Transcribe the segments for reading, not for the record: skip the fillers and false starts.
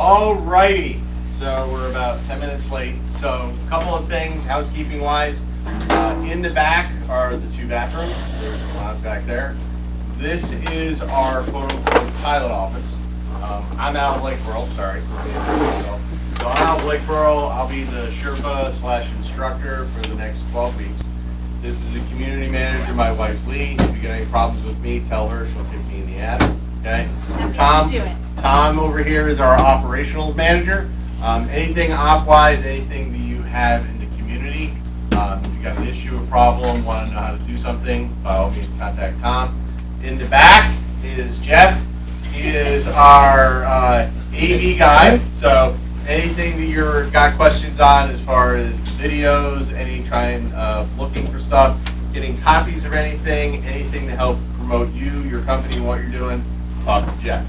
Alrighty, so we're about 10 minutes late. So a couple of things housekeeping wise. In the back are the two bathrooms. There's a lounge back there. This is our quote unquote pilot office. I'm out of Lakeboro, sorry. So I'm out of Lakeboro. I'll be the Sherpa / instructor for the next 12 weeks. This is a community manager, my wife Lee. If you get any problems with me, tell her, she'll kick me in the ass. Okay? Tom over here is our operationals manager. Anything op-wise, anything that you have in the community, if you got an issue, a problem, want to know how to do something, by all means contact Tom. In the back is Jeff. He is our AV guy. So anything that you've got questions on as far as videos, any trying looking for stuff, getting copies of anything to help promote you, your company, what you're doing, talk to Jeff.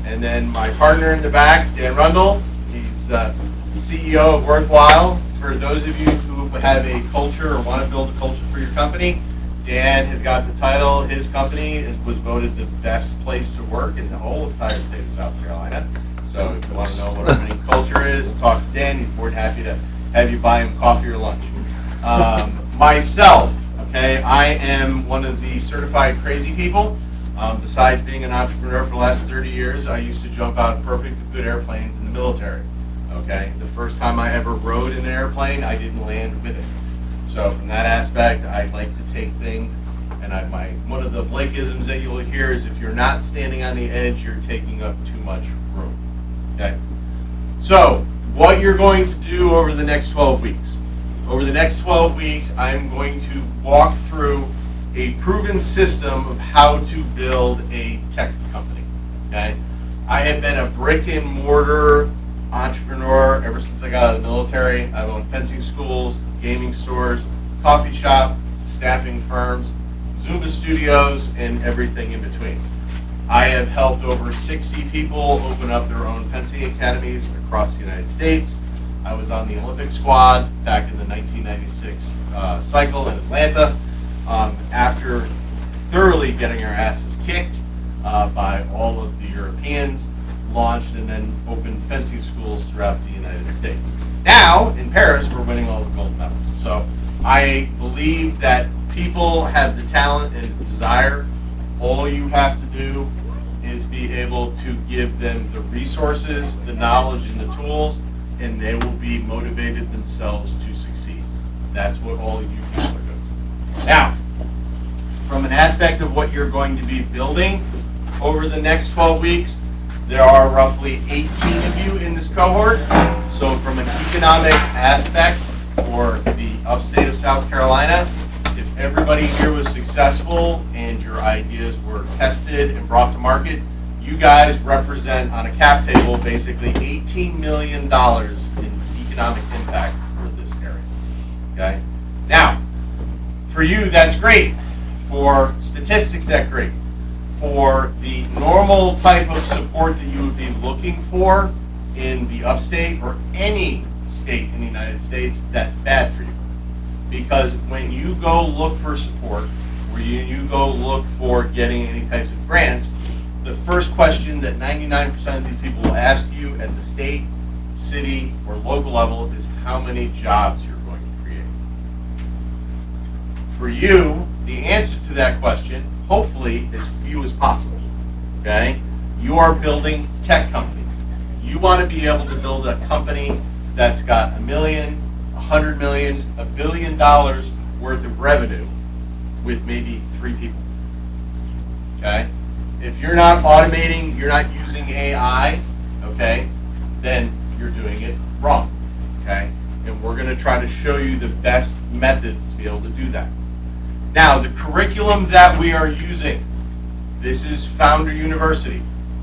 And then my partner in the back, Dan Rundle, he's the CEO of Worthwhile. For those of you who have a culture or want to build a culture for your company, Dan has got the title. His company was voted the best place to work in the whole entire state of South Carolina. So if you want to know what our winning culture is, talk to Dan. He's more than happy to have you buy him coffee or lunch. Myself, okay, I am one of the certified crazy people. Besides being an entrepreneur for the last 30 years, I used to jump out in perfect good airplanes in the military. Okay, the first time I ever rode in an airplane, I didn't land with it. So from that aspect, I like to take things, and one of the Blakeisms that you'll hear is if you're not standing on the edge, you're taking up too much room. Okay, so what you're going to do over the next 12 weeks. Over the next 12 weeks, I'm going to walk through a proven system of how to build a tech company. Okay, I have been a brick and mortar entrepreneur ever since I got out of the military. I've owned fencing schools, gaming stores, coffee shop, staffing firms, Zumba studios, and everything in between. I have helped over 60 people open up their own fencing academies across the United States. I was on the Olympic squad back in the 1996 cycle in Atlanta. After thoroughly getting our asses kicked by all of the Europeans, launched and then opened fencing schools throughout the United States. Now, in Paris, we're winning all the gold medals. So I believe that people have the talent and desire. All you have to do is be able to give them the resources, the knowledge, and the tools, and they will be motivated themselves to succeed. That's what all you people are doing. Now, from an aspect of what you're going to be building over the next 12 weeks, there are roughly 18 of you in this cohort. So from an economic aspect for the upstate of South Carolina, if everybody here was successful and your ideas were tested and brought to market, you guys represent on a cap table basically $18 million in economic impact for this area. Okay? Now, for you, that's great. For statistics, that's great. For the normal type of support that you would be looking for in the upstate or any state in the United States, that's bad for you. Because when you go look for support, or you go look for getting any types of grants, the first question that 99% of these people will ask you at the state, city, or local level is how many jobs you're going to create. For you, the answer to that question, hopefully, as few as possible. Okay? You are building tech companies. You want to be able to build a company that's got $1 million, $100 million, $1 billion worth of revenue with maybe 3 people. Okay? If you're not automating, you're not using AI, okay, then you're doing it wrong. Okay? And we're going to try to show you the best methods to be able to do that. Now, the curriculum that we are using, this is Founder University.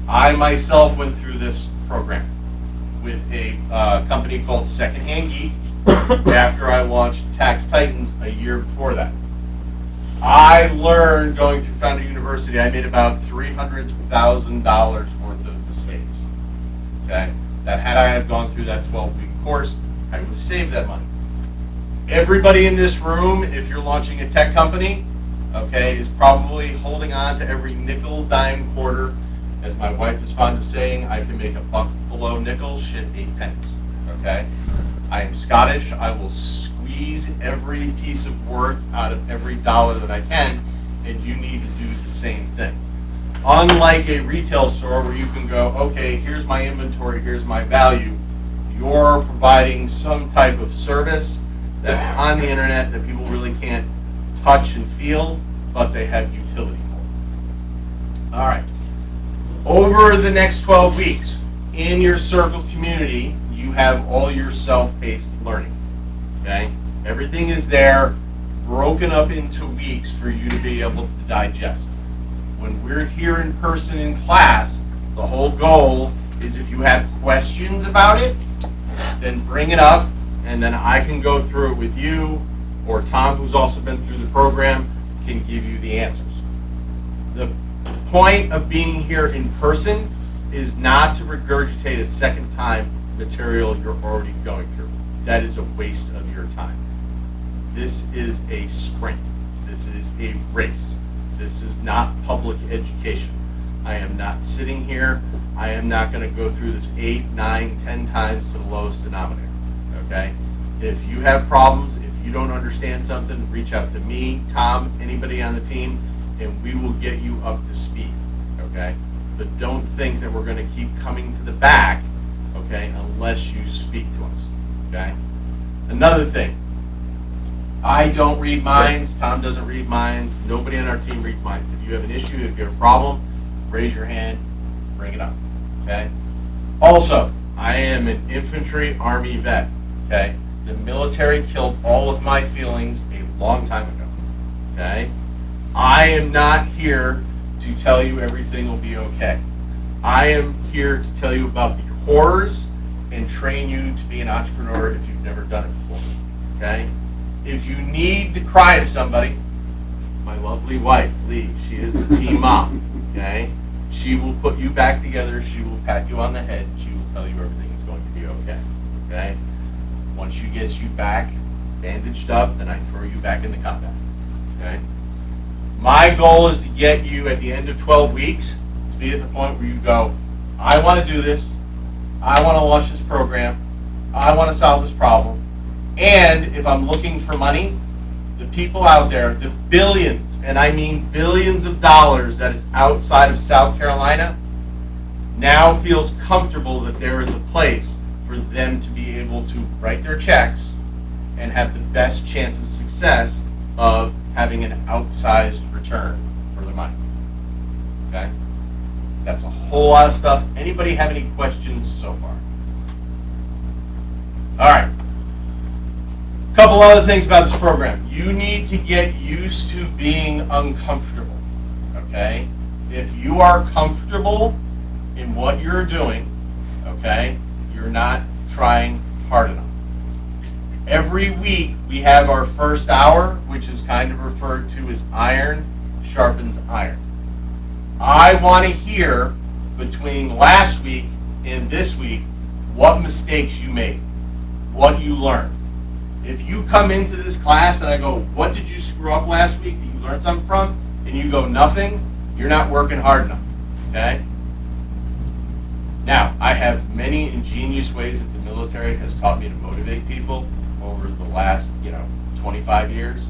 I myself went through this program with a company called Secondhand Geek after I launched Tax Titans a year before that. I learned going through Founder University, I made about $300,000 worth of mistakes. Okay? That had I had gone through that 12-week course, I would have saved that money. Everybody in this room, if you're launching a tech company, okay, is probably holding on to every nickel, dime, quarter, As my wife is fond of saying, I can make a buck below nickel shit 8 pence. Okay? I am Scottish. I will squeeze every piece of worth out of every dollar that I can, and you need to do the same thing. Unlike a retail store where you can go, okay, here's my inventory, here's my value, you're providing some type of service that's on the internet that people really can't touch and feel, but they have utility for. All right. Over the next 12 weeks, in your circle community, you have all your self-paced learning. Okay? Everything is there, broken up into weeks for you to be able to digest. When we're here in person in class, the whole goal is if you have questions about it, then bring it up, and then I can go through it with you, or Tom, who's also been through the program, can give you the answers. The point of being here in person is not to regurgitate a second time material you're already going through. That is a waste of your time. This is a sprint. This is a race. This is not public education. I am not sitting here. I am not going to go through this 8, 9, 10 times to the lowest denominator. Okay? If you have problems, if you don't understand something, reach out to me, Tom, anybody on the team, and we will get you up to speed. Okay? But don't think that we're going to keep coming to the back, okay, unless you speak to us. Okay? Another thing. I don't read minds. Tom doesn't read minds. Nobody on our team reads minds. If you have an issue, if you have a problem, raise your hand, bring it up. Okay? Also, I am an infantry Army vet. Okay? The military killed all of my feelings a long time ago. Okay? I am not here to tell you everything will be okay. I am here to tell you about the horrors and train you to be an entrepreneur if you've never done it before. Okay? If you need to cry to somebody, my lovely wife, Lee, she is the team mom. Okay? She will put you back together. She will pat you on the head. She will tell you everything is going to be okay. Okay? Once she gets you back bandaged up, then I throw you back into combat. Okay? My goal is to get you at the end of 12 weeks to be at the point where you go, I want to do this. I want to launch this program. I want to solve this problem. And if I'm looking for money, the people out there, the billions, and I mean billions of dollars that is outside of South Carolina, now feels comfortable that there is a place for them to be able to write their checks and have the best chance of success of having an outsized return for their money. Okay? That's a whole lot of stuff. Anybody have any questions so far? All right. Couple other things about this program. You need to get used to being uncomfortable. Okay? If you are comfortable in what you're doing, okay, you're not trying hard enough. Every week we have our first hour, which is kind of referred to as iron sharpens iron. I want to hear between last week and this week what mistakes you made, what you learned. If you come into this class and I go, what did you screw up last week that you learned something from? And you go, nothing, you're not working hard enough. Okay? Now, I have many ingenious ways that the military has taught me to motivate people over the last, 25 years.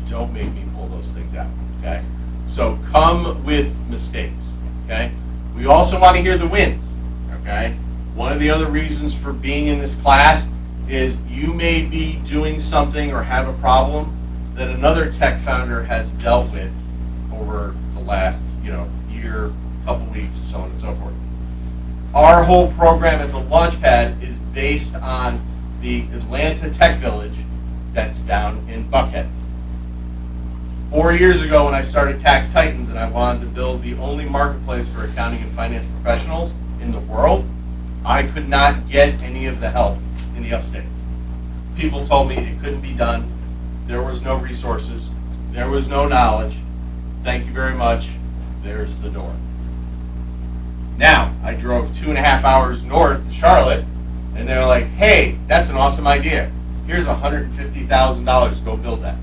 Don't make me pull those things out. Okay? So come with mistakes. Okay? We also want to hear the wins. Okay? One of the other reasons for being in this class is you may be doing something or have a problem that another tech founder has dealt with over the last, year, couple weeks, so on and so forth. Our whole program at the Launchpad is based on the Atlanta Tech Village that's down in Buckhead. 4 years ago when I started Tax Titans and I wanted to build the only marketplace for accounting and finance professionals in the world, I could not get any of the help in the upstate. People told me it couldn't be done. There was no resources. There was no knowledge. Thank you very much. There's the door. Now, I drove 2.5 hours north to Charlotte, and they're like, hey, that's an awesome idea. Here's $150,000. Go build that.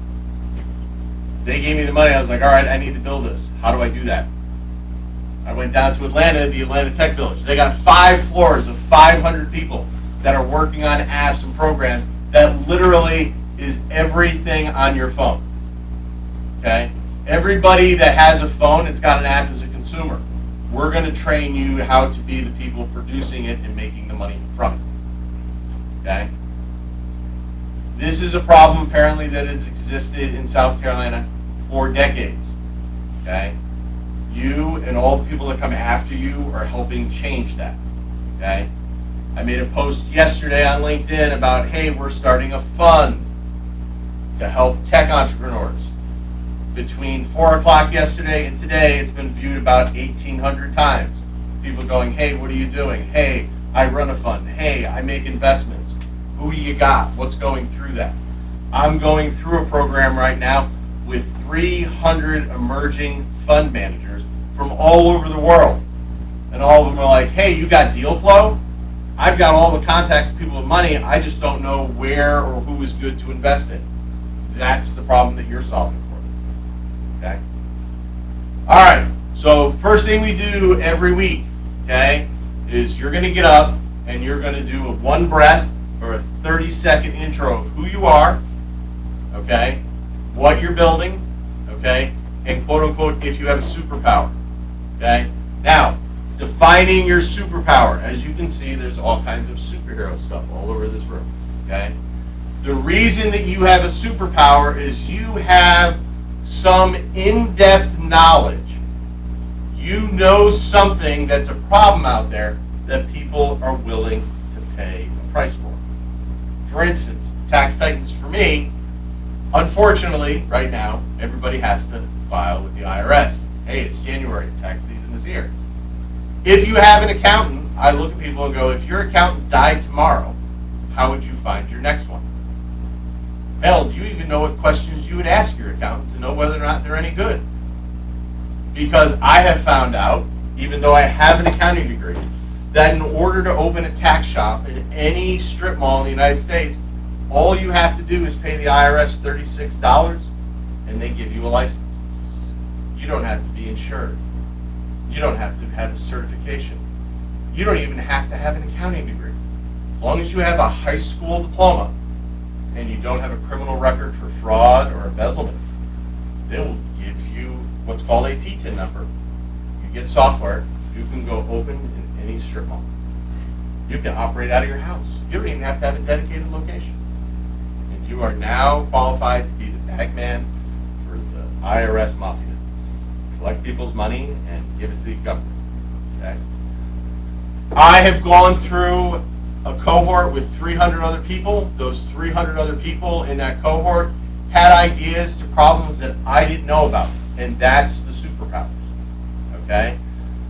They gave me the money. I was like, all right, I need to build this. How do I do that? I went down to Atlanta, the Atlanta Tech Village. They got 5 floors of 500 people that are working on apps and programs that literally is everything on your phone. Okay? Everybody that has a phone, it's got an app as a consumer. We're going to train you how to be the people producing it and making the money from it. Okay? This is a problem apparently that has existed in South Carolina for decades. Okay? You and all the people that come after you are helping change that. Okay? I made a post yesterday on LinkedIn about, hey, we're starting a fund to help tech entrepreneurs. Between 4 o'clock yesterday and today, it's been viewed about 1,800 times. People going, hey, what are you doing? Hey, I run a fund. Hey, I make investments. Who do you got? What's going through that? I'm going through a program right now with 300 emerging fund managers from all over the world. And all of them are like, hey, you got deal flow? I've got all the contacts of people with money. I just don't know where or who is good to invest in. That's the problem that you're solving. Okay. All right. So first thing we do every week, okay, is you're going to get up and you're going to do a 1 breath or a 30-second intro of who you are, okay, what you're building, okay, and quote unquote if you have a superpower. Okay. Now, defining your superpower. As you can see, there's all kinds of superhero stuff all over this room. Okay. The reason that you have a superpower is you have some in-depth knowledge. You know something that's a problem out there that people are willing to pay a price for. For instance, tax titans for me, unfortunately, right now, everybody has to file with the IRS. Hey, it's January, tax season is here. If you have an accountant, I look at people and go, if your accountant died tomorrow, how would you find your next one? Hell, do you even know what questions you would ask your accountant to know whether or not they're any good? Because I have found out, even though I have an accounting degree, that in order to open a tax shop in any strip mall in the United States, all you have to do is pay the IRS $36 and they give you a license. You don't have to be insured. You don't have to have a certification. You don't even have to have an accounting degree. As long as you have a high school diploma and you don't have a criminal record for fraud or embezzlement, they will give you what's called a PTIN number. You get software, you can go open in any strip mall. You can operate out of your house. You don't even have to have a dedicated location. And you are now qualified to be the bag man for the IRS mafia. Collect people's money and give it to the government. Okay? I have gone through a cohort with 300 other people. Those 300 other people in that cohort had ideas to problems that I didn't know about, and that's the superpowers. Okay?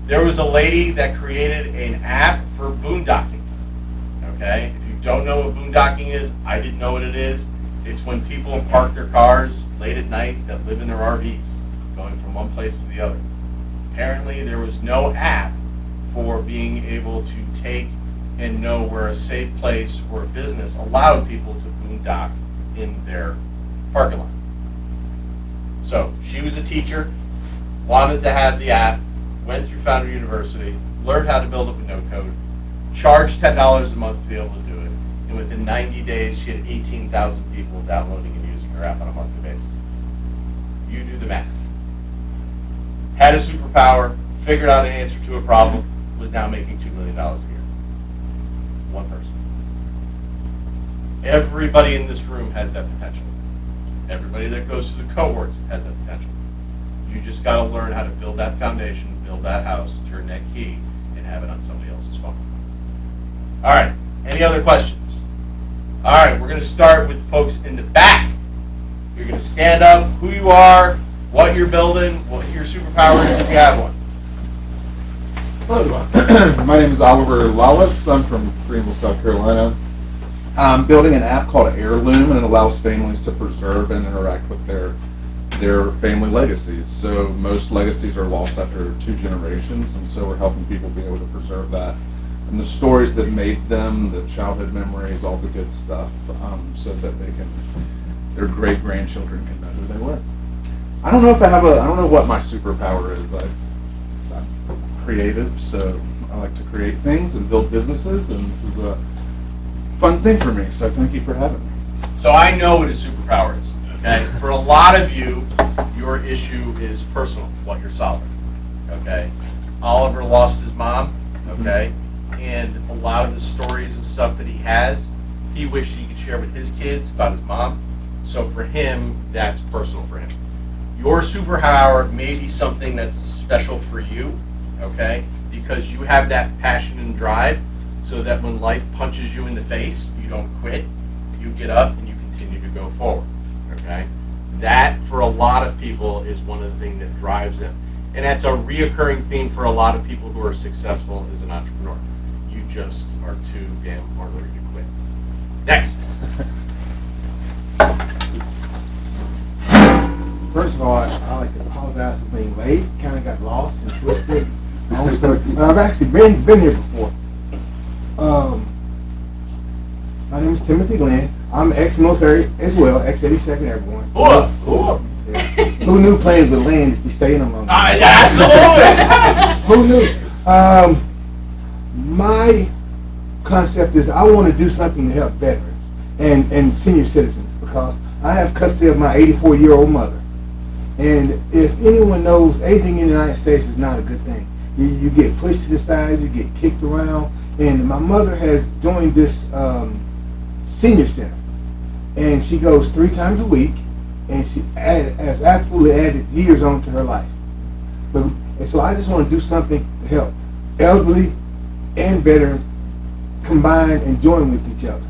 There was a lady that created an app for boondocking. Okay? If you don't know what boondocking is, I didn't know what it is. It's when people park their cars late at night that live in their RVs, going from one place to the other. Apparently, there was no app for being able to take and know where a safe place or a business allowed people to boondock in their parking lot. So she was a teacher, wanted to have the app, went through Foundry University, learned how to build it with no code, charged $10 a month to be able to do it, and within 90 days she had 18,000 people downloading and using her app on a monthly basis. You do the math. Had a superpower, figured out an answer to a problem, was now making $2 million a year. One person. Everybody in this room has that potential. Everybody that goes through the cohorts has that potential. You just got to learn how to build that foundation, build that house, turn that key, and have it on somebody else's phone. All right. Any other questions? All right. We're going to start with folks in the back. You're going to stand up, who you are, what you're building, what your superpower is if you have one. Hello, my name is Oliver Lawless. I'm from Greenville, South Carolina. I'm building an app called Heirloom, and it allows families to preserve and interact with their family legacies. So most legacies are lost after 2 generations, and so we're helping people be able to preserve that. And the stories that made them, the childhood memories, all the good stuff, so that their great-grandchildren can know who they were. I don't know what my superpower is. creative, so I like to create things and build businesses, and this is a fun thing for me, so thank you for having me. So I know what a superpower is, okay? For a lot of you, your issue is personal, what you're solving, okay? Oliver lost his mom, okay? And a lot of the stories and stuff that he has, he wished he could share with his kids about his mom. So for him, that's personal for him. Your superpower may be something that's special for you, okay? Because you have that passion and drive so that when life punches you in the face, you don't quit, you get up and you continue to go forward, okay? That, for a lot of people, is one of the things that drives them. And that's a reoccurring theme for a lot of people who are successful as an entrepreneur. You just are too damn hungry to quit. Next. First of all, I like to apologize for being late. Kind of got lost and twisted. Long story. But I've actually been here before. My name is Timothy Glenn. I'm ex-military as well, ex-82nd Airborne. Yeah. Who knew planes would land if you stay in them long? Absolutely. Who knew? My concept is I want to do something to help veterans and senior citizens because I have custody of my 84-year-old mother. And if anyone knows, aging in the United States is not a good thing. You get pushed to the side, you get kicked around. And my mother has joined this senior center. And she goes 3 times a week. And she has absolutely added years onto her life. And so I just want to do something to help elderly and veterans combine and join with each other.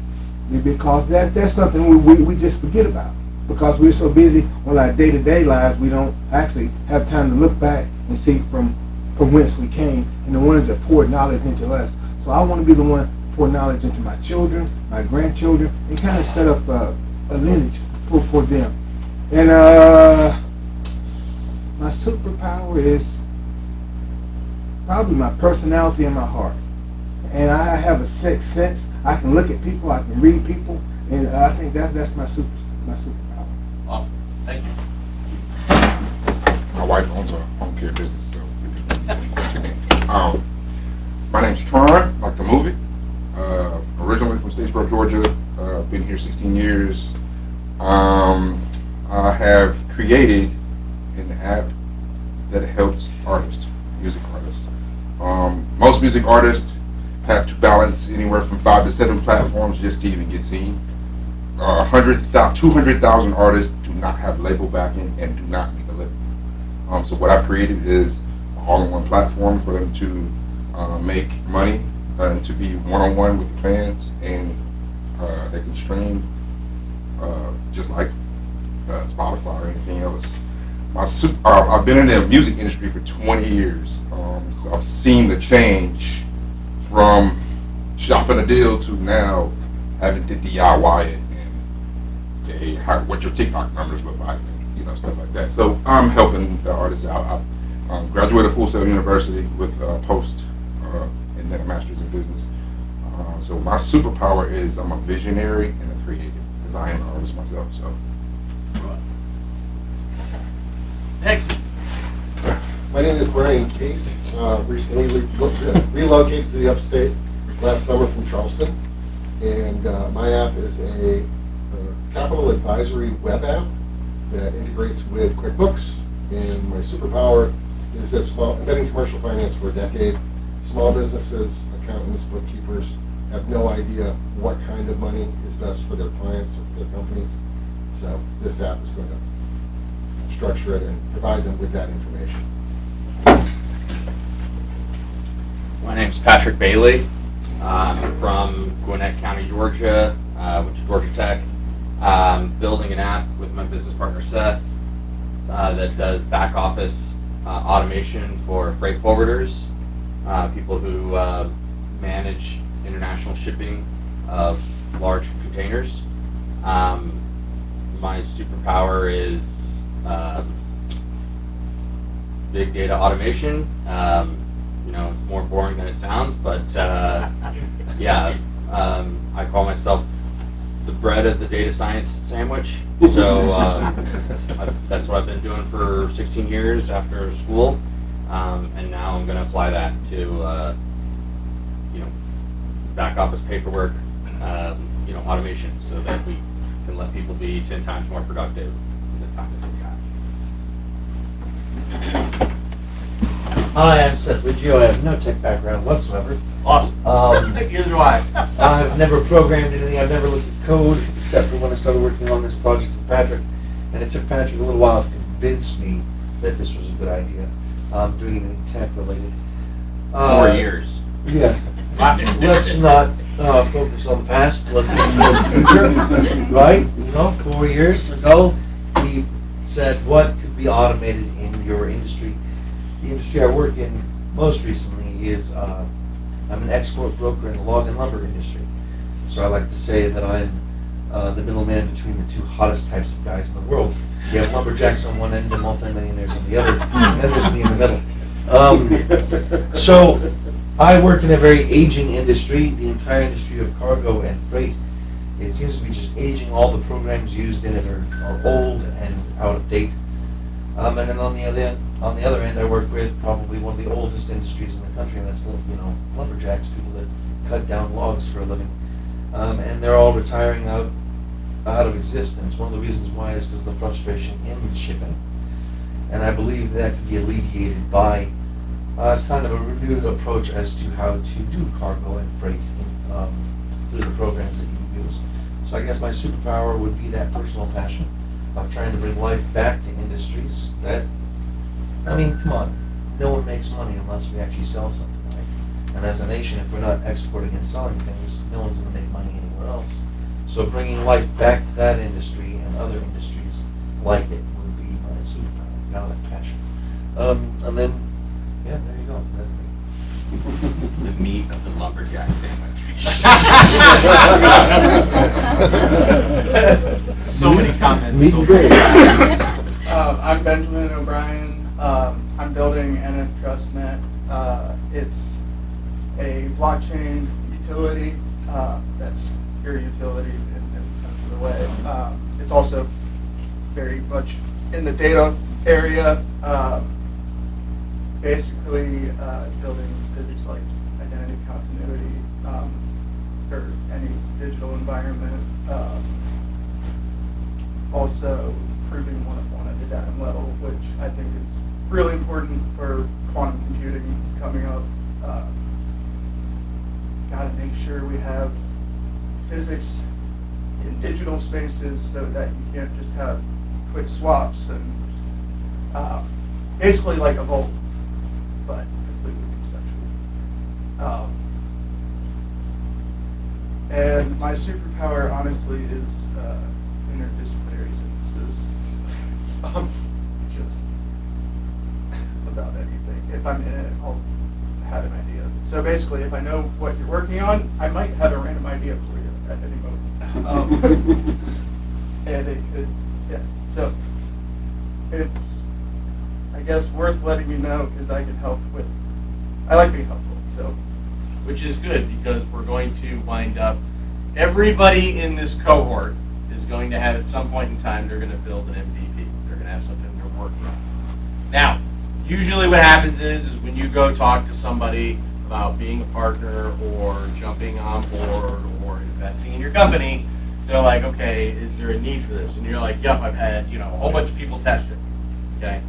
Because that's something we just forget about. Because we're so busy on our day-to-day lives, we don't actually have time to look back and see from whence we came and the ones that poured knowledge into us. So I want to be the one to pour knowledge into my children, my grandchildren, and kind of set up a lineage for them. And my superpower is probably my personality and my heart. And I have a sixth sense. I can look at people, I can read people, and I think that's my superpower. Awesome. Thank you. My wife owns a home care business, so my name's Tron, like the movie. Originally from Statesboro, Georgia. Been here 16 years. I have created an app that helps artists, music artists. Most music artists have to balance anywhere from 5 to 7 platforms just to even get seen. 200,000 artists do not have label backing and do not make a living. So what I've created is an all-in-one platform for them to make money and to be one-on-one with the fans, and they can stream just like Spotify or anything else. I've been in the music industry for 20 years. So I've seen the change from shopping a deal to now having to DIY it. Hey, what your TikTok numbers look like, and, stuff like that. So I'm helping the artists out. I graduated Full Sail University with a post and then a master's in business. So my superpower is I'm a visionary and a creative, because I am an artist myself. So Next. My name is Brian Case. Recently relocated to the upstate last summer from Charleston, and my app is a capital advisory web app that integrates with QuickBooks. And my superpower is that I've been in commercial finance for a decade. Small businesses, accountants, bookkeepers have no idea what kind of money is best for their clients or for their companies. So this app is going to structure it and provide them with that information. My name's Patrick Bailey. I'm from Gwinnett County, Georgia. Went to Georgia Tech. Building an app with my business partner Seth that does back office automation for freight forwarders, people who manage international shipping of large containers. My superpower is big data automation. It's more boring than it sounds, but yeah, I call myself the bread of the data science sandwich. So that's what I've been doing for 16 years after school. and now I'm going to apply that to back office paperwork, automation, so that we can let people be 10 times more productive in the time that they've got. Hi, I'm Seth Riggio. I have no tech background whatsoever. Awesome. Neither do I. I've never programmed anything. I've never looked at code, except for when I started working on this project with Patrick. And it took Patrick a little while to convince me that this was a good idea, doing anything tech related. 4 years. Yeah. Let's not focus on the past, let's look toward the future, right? 4 years ago, he said, what could be automated in your industry? The industry I work in most recently is, I'm an export broker in the log and lumber industry. So I like to say that I'm the middleman between the two hottest types of guys in the world. You have lumberjacks on one end and multimillionaires on the other, and then there's me in the middle. So I work in a very aging industry, the entire industry of cargo and freight. It seems to be just aging. All the programs used in it are old and out of date. And then on the other end, I work with probably one of the oldest industries in the country, and that's lumberjacks, people that cut down logs for a living. And they're all retiring out of existence. One of the reasons why is because of the frustration in the shipping. And I believe that could be alleviated by kind of a renewed approach as to how to do cargo and freight through the programs that you use. So I guess my superpower would be that personal passion of trying to bring life back to industries that, come on, no one makes money unless we actually sell something, right? And as a nation, if we're not exporting and selling things, no one's going to make money anywhere else. So bringing life back to that industry and other industries like it would be my superpower, that passion. And then, yeah, there you go. That's me. The meat of the lumberjack sandwich. So many comments. Meet so and greet. I'm Benjamin O'Brien. I'm building NFTrustNet. It's a blockchain utility that's your utility in every sense of the way. It's also very much in the data area. Basically, building physics-like identity continuity for any digital environment. Also proving one at the datum level, which I think is really important for quantum computing coming up. Got to make sure we have physics in digital spaces so that you can't just have quick swaps and basically like a vault, but completely conceptual. And my superpower, honestly, is interdisciplinary synthesis of just about anything. If I'm in it, I'll have an idea. So basically, if I know what you're working on, I might have a random idea for you at any moment. And it could, yeah. So it's, I guess, worth letting you know because I can help with. I like being helpful. So. Which is good because we're going to wind up, everybody in this cohort is going to have at some point in time, they're going to build an MVP. They're going to have something they're working on. Now, usually what happens is when you go talk to somebody about being a partner or jumping on board or investing in your company, they're like, okay, is there a need for this? And you're like, yep, I've had a whole bunch of people test it. Okay,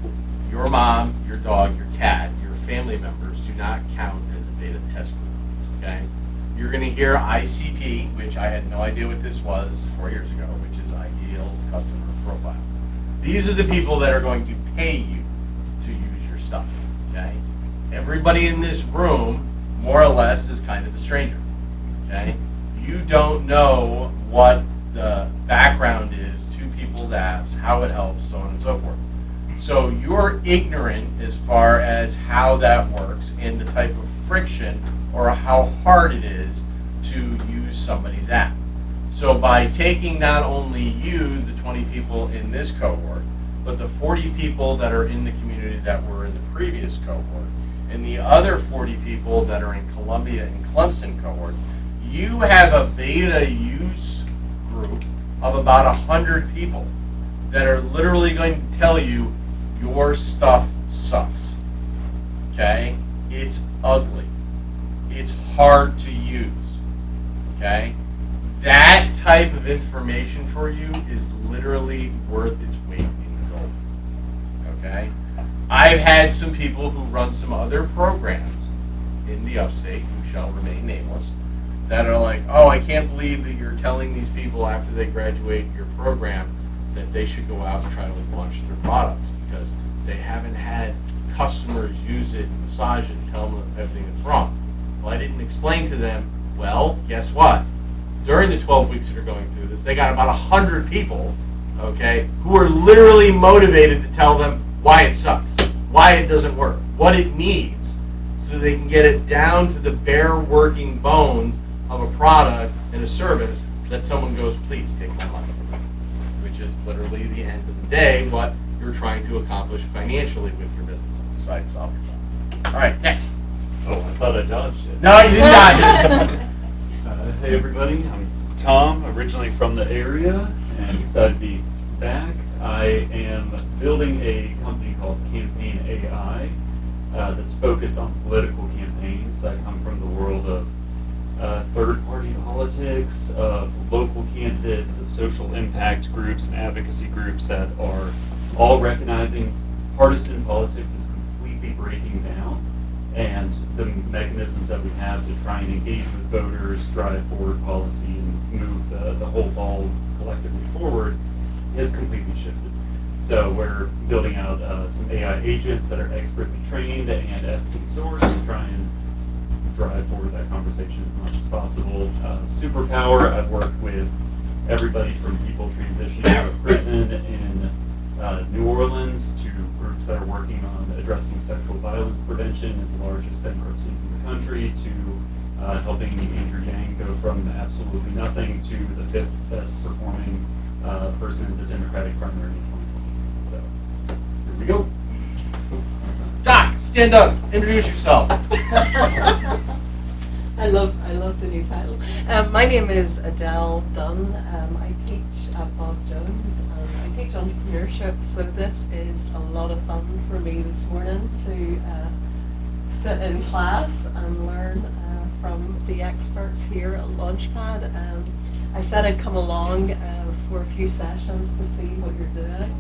your mom, your dog, your cat, your family members do not count as a beta test group. Okay, you're going to hear ICP, which I had no idea what this was 4 years ago, which is Ideal Customer Profile. These are the people that are going to pay you to use your stuff. Okay, everybody in this room, more or less, is kind of a stranger. Okay, you don't know what the background is to people's apps, how it helps, so on and so forth. So you're ignorant as far as how that works and the type of friction or how hard it is to use somebody's app. So by taking not only you, the 20 people in this cohort, but the 40 people that are in the community that were in the previous cohort, and the other 40 people that are in Columbia and Clemson cohort, you have a beta use group of about 100 people that are literally going to tell you your stuff sucks. okay? It's ugly. It's hard to use, okay? That type of information for you is literally worth its weight in gold, okay? I've had some people who run some other programs in the upstate, who shall remain nameless, that are like, oh, I can't believe that you're telling these people after they graduate your program that they should go out and try to launch their products because they haven't had customers use it and massage it and tell them everything that's wrong. Well, I didn't explain to them, well, guess what? During the 12 weeks that are going through this, they got about 100 people, okay, who are literally motivated to tell them why it sucks, why it doesn't work, what it needs, so they can get it down to the bare working bones of a product and a service that someone goes, please take my money, which is literally the end of the day what you're trying to accomplish financially with your business besides solve your problem. All right, next. Oh, I thought I dodged it. No, you didn't dodge it. Hey everybody, I'm Tom, originally from the area, and excited to be back. I am building a company called Campaign AI that's focused on political campaigns. I come from the world of third-party politics, of local candidates, of social impact groups and advocacy groups that are all recognizing partisan politics is completely breaking down, and the mechanisms that we have to try and engage with voters, drive forward policy, and move the whole ball collectively forward has completely shifted. So we're building out some AI agents that are expertly trained and ethically sourced to try and drive forward that conversation as much as possible. Superpower, I've worked with everybody from people transitioning out of prison in New Orleans to groups that are working on addressing sexual violence prevention in the largest bankruptcies in the country to helping Andrew Yang go from absolutely nothing to the fifth best performing person in the Democratic primary in 2020. So here we go. Doc, stand up. Introduce yourself. I love the new title. My name is Adele Dunn. I teach at Bob Jones. I teach entrepreneurship, so this is a lot of fun for me this morning to sit in class and learn from the experts here at Launchpad. I said I'd come along for a few sessions to see what you're doing.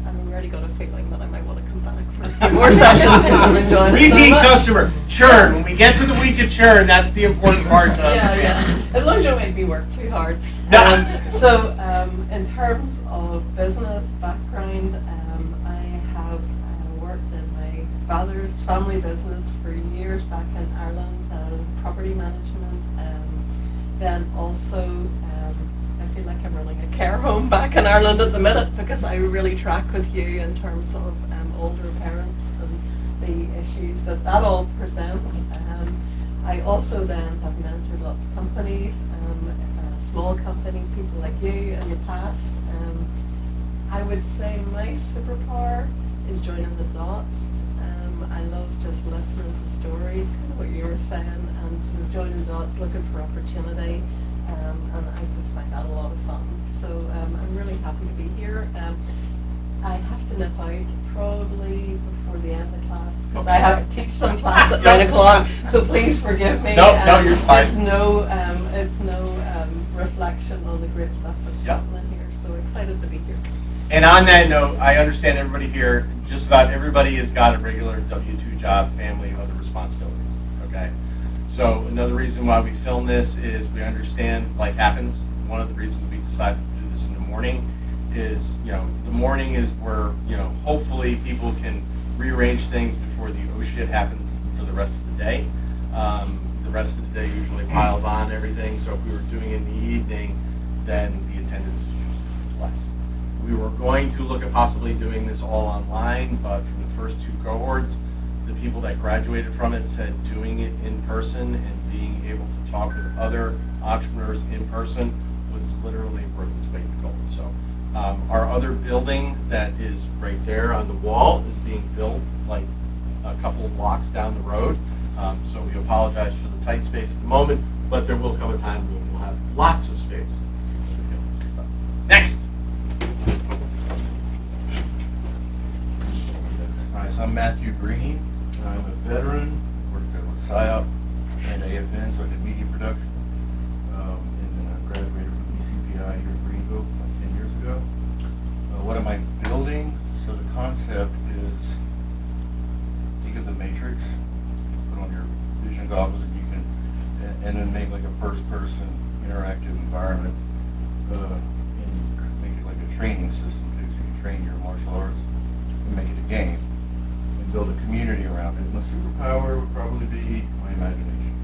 I've already got a feeling that I might want to come back for a few more sessions because I'm enjoying it so Repeat much. customer. Churn. When we get to the week of churn, that's the important part to understand. Yeah. As long as you don't make me work too hard. No. So, in terms of business background, I have worked in my father's family business for years back in Ireland, property management. Then also, I feel like I'm running a care home back in Ireland at the minute because I really track with you in terms of older parents and the issues that all presents. I also then have mentored lots of companies, small companies, people like you in the past. I would say my superpower is joining the dots. I love just listening to stories, kind of what you were saying, and sort of joining dots, looking for opportunity, and I just find that a lot of fun. So I'm really happy to be here. I have to nip out probably before the end of class because I have to teach some class at 9 o'clock. So please forgive me. No, you're fine. It's no reflection on the great stuff that's happening here. So excited to be here. And on that note, I understand everybody here, just about everybody has got a regular W-2 job, family, other responsibilities, okay? So another reason why we film this is we understand life happens. One of the reasons we decided to do this in the morning is, the morning is where, hopefully people can rearrange things before the oh shit happens for the rest of the day. The rest of the day usually piles on everything, so if we were doing it in the evening, then the attendance is usually less. We were going to look at possibly doing this all online, but from the first two cohorts, the people that graduated from it said doing it in person and being able to talk with other entrepreneurs in person was literally worth its weight in gold. So our other building that is right there on the wall is being built like a couple of blocks down the road. So we apologize for the tight space at the moment, but there will come a time when we'll have lots of space. Next. Hi, I'm Matthew Green. I'm a veteran, worked with PSYOP and AFN, so I did media production. And then I graduated from ECPI here in Greenville like 10 years ago. What am I building? So the concept is, think of the Matrix, put on your vision goggles and you can, and then make like a first-person interactive environment, and make it like a training system too, so you train your martial arts and make it a game and build a community around it. My superpower would probably be my imagination,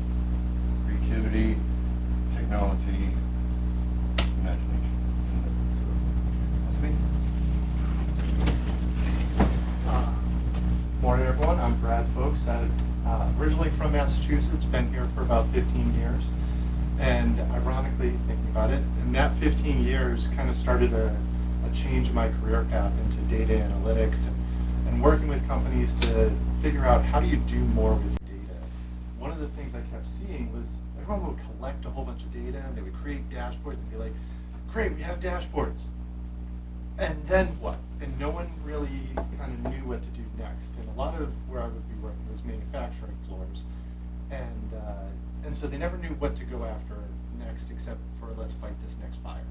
creativity, technology, imagination. So that's me. Morning, everyone. I'm Brad Folks. I'm originally from Massachusetts, been here for about 15 years. And ironically, thinking about it, in that 15 years kind of started a change in my career path into data analytics and working with companies to figure out how do you do more with your data. One of the things I kept seeing was everyone would collect a whole bunch of data and they would create dashboards and be like, great, we have dashboards. And then what? And no one really kind of knew what to do next. And a lot of where I would be working was manufacturing floors. And so they never knew what to go after next except for let's fight this next fire.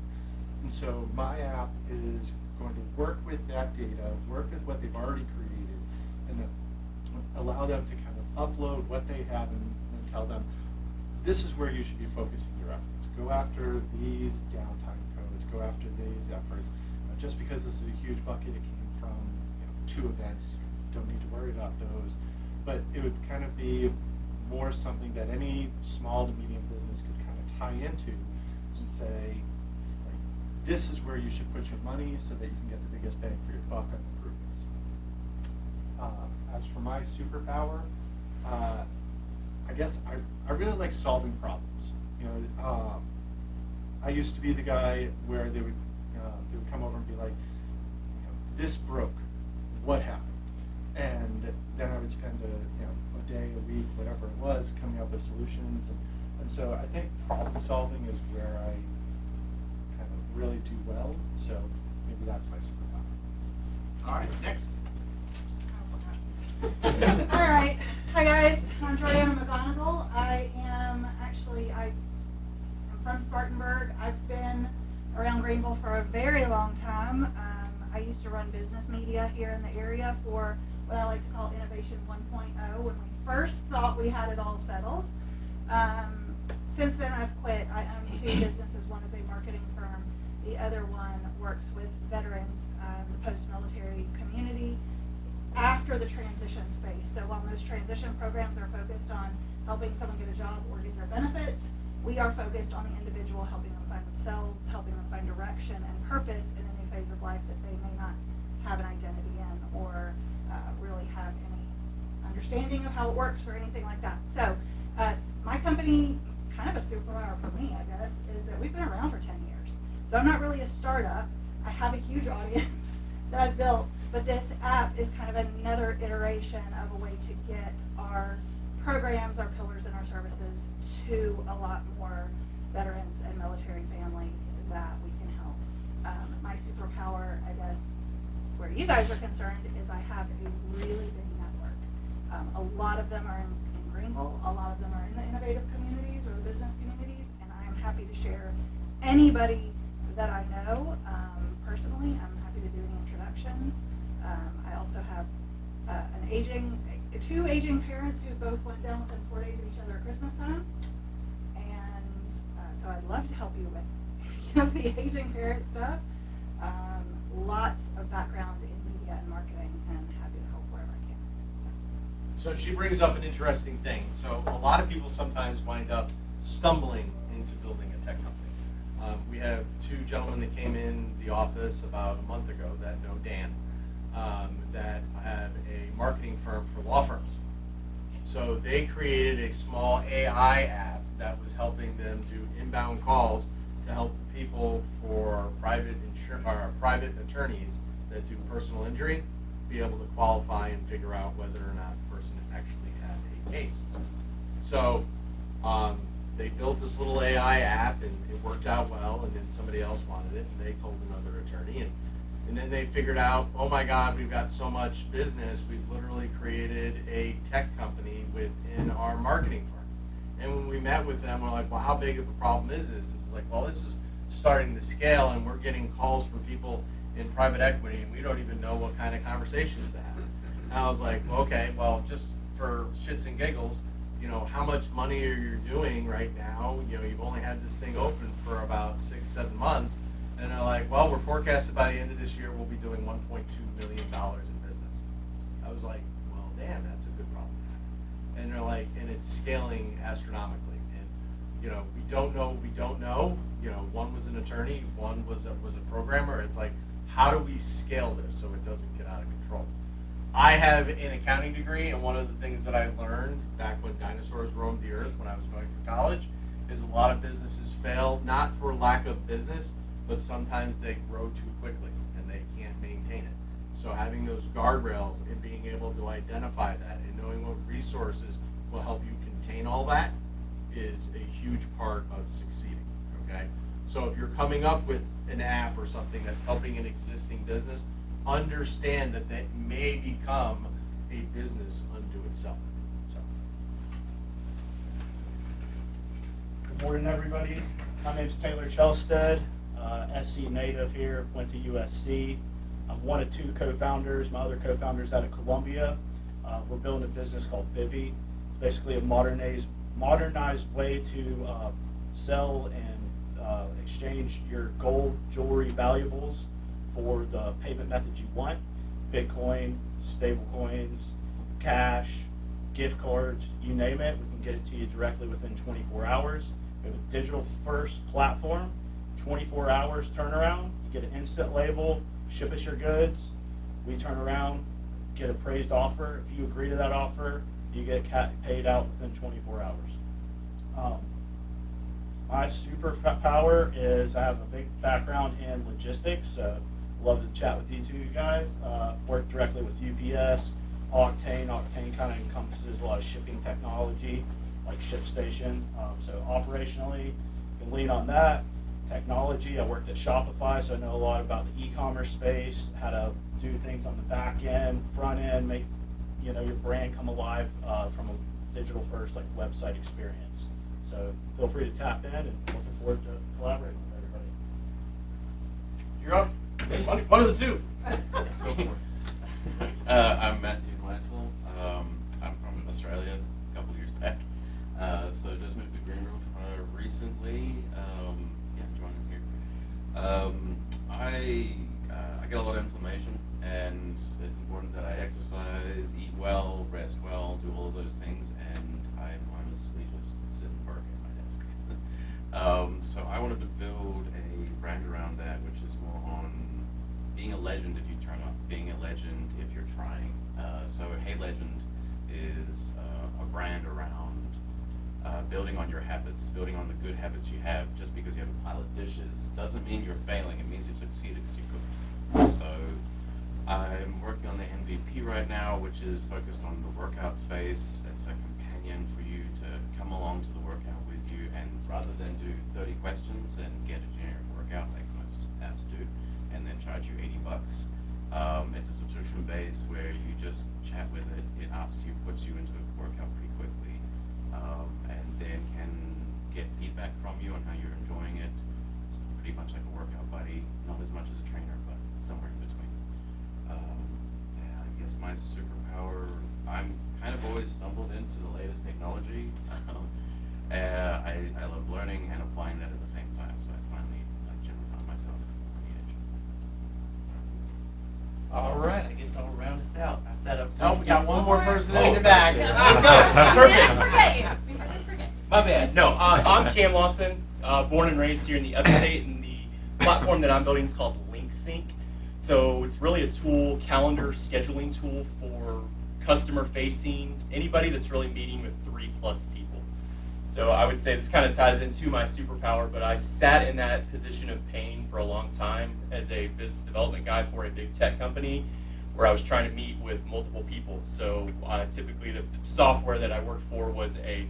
And so my app is going to work with that data, work with what they've already created, and allow them to kind of upload what they have and tell them, this is where you should be focusing your efforts. Go after these downtime codes, go after these efforts. Just because this is a huge bucket, it came from 2 events, don't need to worry about those. But it would kind of be more something that any small to medium business could kind of tie into and say, like, this is where you should put your money so that you can get the biggest bang for your buck on improvements. As for my superpower, I guess I really like solving problems. I used to be the guy where they would come over and be like, this broke, what happened? And then I would spend a day, a week, whatever it was, coming up with solutions. And so I think problem solving is where I kind of really do well. So maybe that's my superpower. All right, next. All right. Hi, guys. I'm Jordan McGonigal. I'm from Spartanburg. I've been around Greenville for a very long time. I used to run business media here in the area for what I like to call Innovation 1.0 when we first thought we had it all settled. Since then, I've quit. I own 2 businesses. One is a marketing firm. The other one works with veterans, the post-military community, after the transition space. So while most transition programs are focused on helping someone get a job or get their benefits, we are focused on the individual, helping them find themselves, helping them find direction and purpose in any phase of life that they may not have an identity in or really have any understanding of how it works or anything like that. So my company, kind of a superpower for me, I guess, is that we've been around for 10 years. So I'm not really a startup. I have a huge audience that I've built, but this app is kind of another iteration of a way to get our programs, our pillars, and our services to a lot more veterans and military families that we can help. My superpower, I guess, where you guys are concerned, is I have a really big network. A lot of them are in Greenville, a lot of them are in the innovative communities or the business communities, and I am happy to share anybody that I know personally. I'm happy to do any introductions. I also have 2 aging parents who both went down within 4 days of each other at Christmas time. And so I'd love to help you with the aging parent stuff. Lots of background in media and marketing, and happy to help wherever I can. So she brings up an interesting thing. So a lot of people sometimes wind up stumbling into building a tech company. We have 2 gentlemen that came in the office about a month ago that know Dan, that have a marketing firm for law firms. So they created a small AI app that was helping them do inbound calls to help people for private attorneys that do personal injury be able to qualify and figure out whether or not the person actually had a case. So they built this little AI app and it worked out well, and then somebody else wanted it and they told another attorney, and And then they figured out, oh my God, we've got so much business, we've literally created a tech company within our marketing firm. And when we met with them, we're like, well, how big of a problem is this? It's like, well, this is starting to scale, and we're getting calls from people in private equity, and we don't even know what kind of conversations to have. And I was like, well, okay, well, just for shits and giggles, how much money are you doing right now? You've only had this thing open for about 6-7 months. And they're like, well, we're forecasted by the end of this year we'll be doing $1.2 million in business. I was like, well, damn, that's a good problem to have. And they're like, and it's scaling astronomically. And we don't know. One was an attorney, one was a programmer. It's like, how do we scale this so it doesn't get out of control? I have an accounting degree, and one of the things that I learned back when dinosaurs roamed the earth when I was going through college is a lot of businesses fail, not for lack of business, but sometimes they grow too quickly and they can't maintain it. So having those guardrails and being able to identify that and knowing what resources will help you contain all that is a huge part of succeeding, okay? So if you're coming up with an app or something that's helping an existing business, understand that that may become a business unto itself. So. Good morning, everybody. My name's Taylor Chelstead, SC native here, went to USC. I'm one of two co-founders. My other co-founder's out of Columbia. We're building a business called Vivi. It's basically a modernized way to sell and exchange your gold, jewelry, valuables for the payment method you want. Bitcoin, stable coins, cash, gift cards, you name it. We can get it to you directly within 24 hours. We have a digital first platform, 24 hours turnaround. You get an instant label, ship us your goods. We turn around, get a praised offer. If you agree to that offer, you get paid out within 24 hours. My superpower is I have a big background in logistics, so love to chat with you two guys. Work directly with UPS, Octane. Octane kind of encompasses a lot of shipping technology, like ShipStation. So operationally, you can lean on that. Technology, I worked at Shopify, so I know a lot about the e-commerce space, how to do things on the back end, front end, make your brand come alive from a digital first like website experience. So feel free to tap in, and looking forward to collaborating with everybody. You're up. One of the two. I'm Matthew Gleisel. I'm from Australia a couple years back. So just moved to Greenville recently. Joining here. I get a lot of inflammation, and it's important that I exercise, eat well, rest well, do all of those things, and I honestly just sit and work at my desk. So I wanted to build a brand around that, which is more on being a legend if you turn up, being a legend if you're trying. So Hey Legend is a brand around building on your habits, building on the good habits you have. Just because you have a pile of dishes doesn't mean you're failing, it means you've succeeded because you cooked. So I'm working on the MVP right now, which is focused on the workout space. It's a companion for you to come along to the workout with you, and rather than do 30 questions and get a generic workout like most apps do, and then charge you $80. It's a subscription base where you just chat with it. It asks you, puts you into a workout pretty quickly, and then can get feedback from you on how you're enjoying it. It's pretty much like a workout buddy, not as much as a trainer, but somewhere in between. I guess my superpower, I'm kind of always stumbled into the latest technology. I love learning and applying that at the same time, so I finally generally found myself on the edge. All right, I guess I'll round us out. I set up. No, we got one more person in the back. Let's go. We didn't forget you. We didn't forget you. My bad. No, I'm Cam Lawson, born and raised here in the upstate, and the platform that I'm building is called LinkSync. So it's really a tool, calendar scheduling tool for customer facing, anybody that's really meeting with 3+ people. So I would say this kind of ties into my superpower, but I sat in that position of pain for a long time as a business development guy for a big tech company where I was trying to meet with multiple people. So typically the software that I worked for was a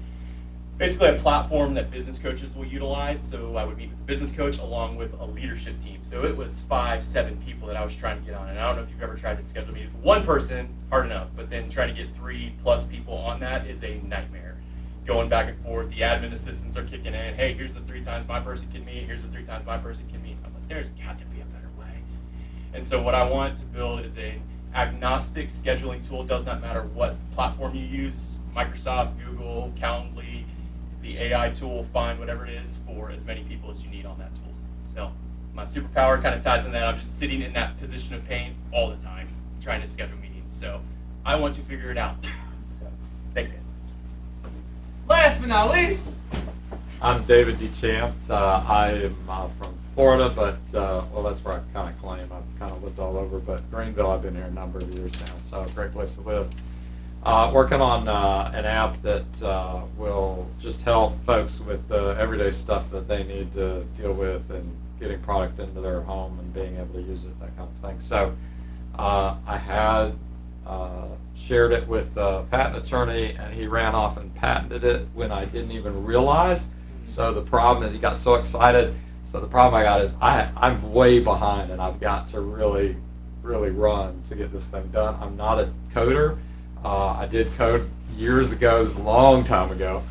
basically a platform that business coaches will utilize. So I would meet with the business coach along with a leadership team. So it was 5-7 people that I was trying to get on. And I don't know if you've ever tried to schedule meetings with one person, hard enough, but then trying to get 3+ people on that is a nightmare. Going back and forth, the admin assistants are kicking in. Hey, here's the 3 times my person can meet. Here's the 3 times my person can meet. I was like, there's got to be a better way. And so what I want to build is an agnostic scheduling tool. It does not matter what platform you use, Microsoft, Google, Calendly, the AI tool, find whatever it is for as many people as you need on that tool. So my superpower kind of ties in that. I'm just sitting in that position of pain all the time, trying to schedule meetings. So I want to figure it out. So thanks, guys. Last but not least, I'm David DeChamp. I am from Florida, but well, that's where I kind of claim. I've kind of lived all over, but Greenville, I've been here a number of years now, so a great place to live. Working on an app that will just help folks with the everyday stuff that they need to deal with and getting product into their home and being able to use it, that kind of thing. So I had shared it with a patent attorney, and he ran off and patented it when I didn't even realize. So the problem is he got so excited. So the problem I got is I'm way behind, and I've got to really, really run to get this thing done. I'm not a coder. I did code years ago, a long time ago,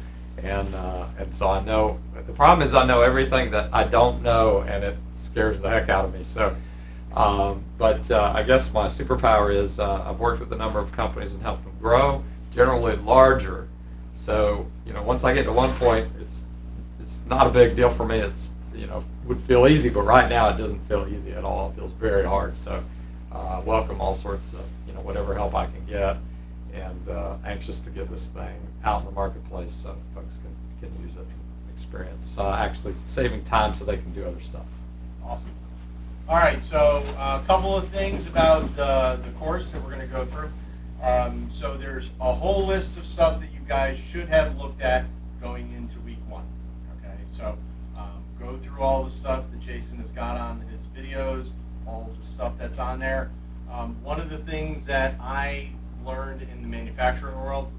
and so I know. The problem is I know everything that I don't know, and it scares the heck out of me. So, but I guess my superpower is I've worked with a number of companies and helped them grow, generally larger. So once I get to one point, it's not a big deal for me. It's would feel easy, but right now it doesn't feel easy at all. It feels very hard. So I welcome all sorts of whatever help I can get, and anxious to get this thing out in the marketplace so folks can use it and experience actually saving time so they can do other stuff. Awesome. All right, so a couple of things about the course that we're going to go through. So there's a whole list of stuff that you guys should have looked at going into week 1. Okay, so go through all the stuff that Jason has got on his videos, all of the stuff that's on there. One of the things that I learned in the manufacturing world,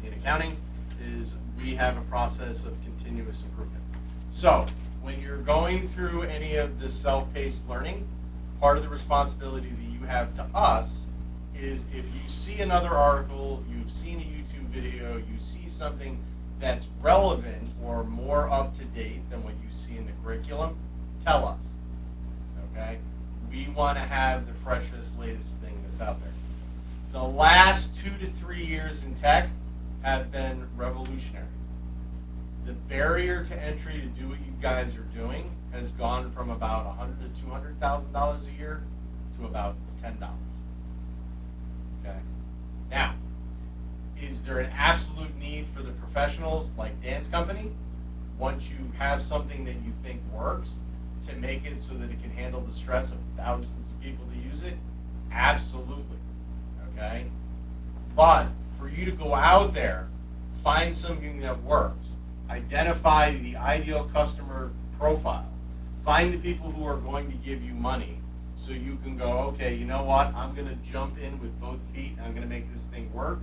in accounting, is we have a process of continuous improvement. So when you're going through any of the self-paced learning, part of the responsibility that you have to us is if you see another article, you've seen a YouTube video, you see something that's relevant or more up to date than what you see in the curriculum, tell us. Okay? We want to have the freshest, latest thing that's out there. The last 2 to 3 years in tech have been revolutionary. The barrier to entry to do what you guys are doing has gone from about $100,000 to $200,000 a year to about $10. Okay. Now, is there an absolute need for the professionals like Dan's company, once you have something that you think works, to make it so that it can handle the stress of thousands of people to use it? Absolutely. Okay? But for you to go out there, find something that works, identify the ideal customer profile, find the people who are going to give you money so you can go, okay, you know what, I'm going to jump in with both feet and I'm going to make this thing work.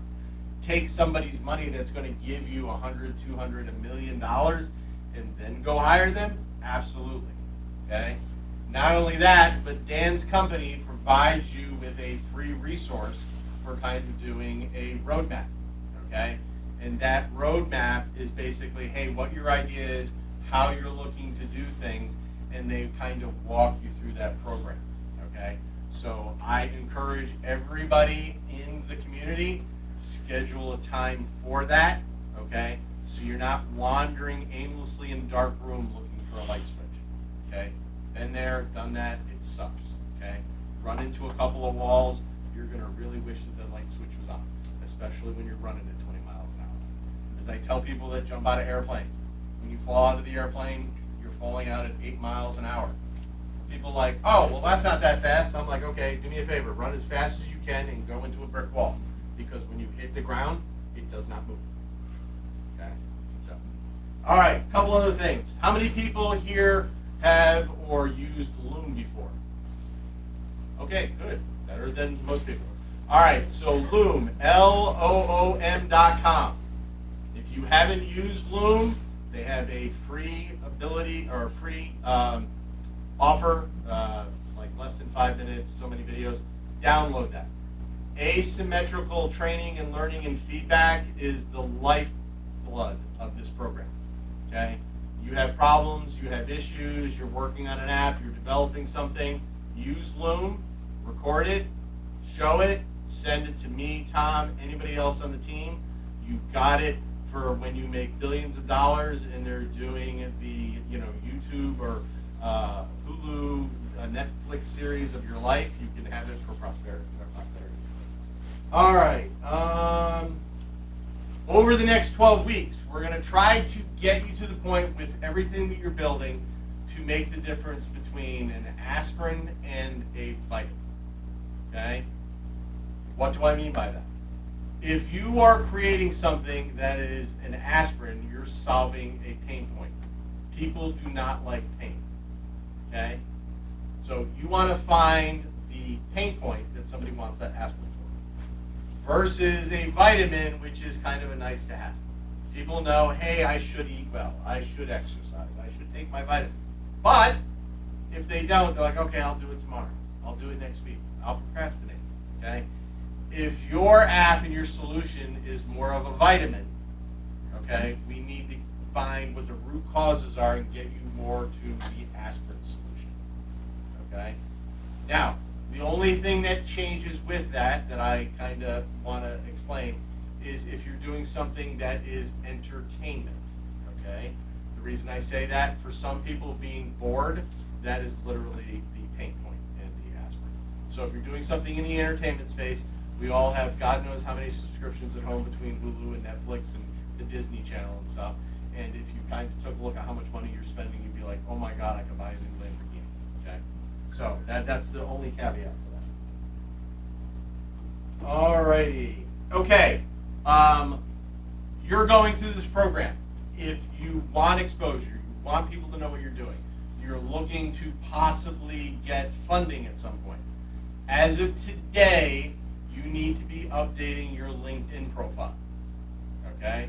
Take somebody's money that's going to give you $100, $200, $1 million and then go hire them? Absolutely. Okay? Not only that, but Dan's company provides you with a free resource for kind of doing a roadmap. Okay? And that roadmap is basically, hey, what your idea is, how you're looking to do things, and they kind of walk you through that program. Okay? So I encourage everybody in the community, schedule a time for that. Okay? So you're not wandering aimlessly in a dark room looking for a light switch. Okay? Been there, done that, it sucks. Okay? Run into a couple of walls, you're going to really wish that the light switch was on, especially when you're running at 20 miles an hour. As I tell people that jump out of airplanes, when you fall out of the airplane, you're falling out at 8 miles an hour. People are like, oh, well, that's not that fast. I'm like, okay, do me a favor, run as fast as you can and go into a brick wall, because when you hit the ground, it does not move. Okay? So, all right, a couple other things. How many people here have or used Loom before? Okay, good. Better than most people. All right, so Loom, Loom.com. If you haven't used Loom, they have a free ability or a free offer, like less than 5 minutes, so many videos. Download that. Asymmetrical training and learning and feedback is the lifeblood of this program. Okay? You have problems, you have issues, you're working on an app, you're developing something, use Loom, record it, show it, send it to me, Tom, anybody else on the team. You've got it for when you make billions of dollars and they're doing the YouTube or Hulu, Netflix series of your life. You can have it for posterity. All right. Over the next 12 weeks, we're going to try to get you to the point with everything that you're building to make the difference between an aspirin and a vitamin. Okay? What do I mean by that? If you are creating something that is an aspirin, you're solving a pain point. People do not like pain. Okay? So you want to find the pain point that somebody wants that aspirin for. Versus a vitamin, which is kind of a nice to have. People know, hey, I should eat well. I should exercise. I should take my vitamins. But if they don't, they're like, okay, I'll do it tomorrow. I'll do it next week. I'll procrastinate. Okay? If your app and your solution is more of a vitamin, okay, we need to find what the root causes are and get you more to the aspirin solution. Okay? Now, the only thing that changes with that I kind of want to explain is if you're doing something that is entertainment. Okay? The reason I say that, for some people being bored, that is literally the pain point and the aspirin. So if you're doing something in the entertainment space, we all have God knows how many subscriptions at home between Hulu and Netflix and the Disney Channel and stuff. And if you kind of took a look at how much money you're spending, you'd be like, oh my God, I could buy a new Lamborghini. Okay? So that's the only caveat to that. Alrighty. Okay. You're going through this program. If you want exposure, you want people to know what you're doing, you're looking to possibly get funding at some point. As of today, you need to be updating your LinkedIn profile. Okay?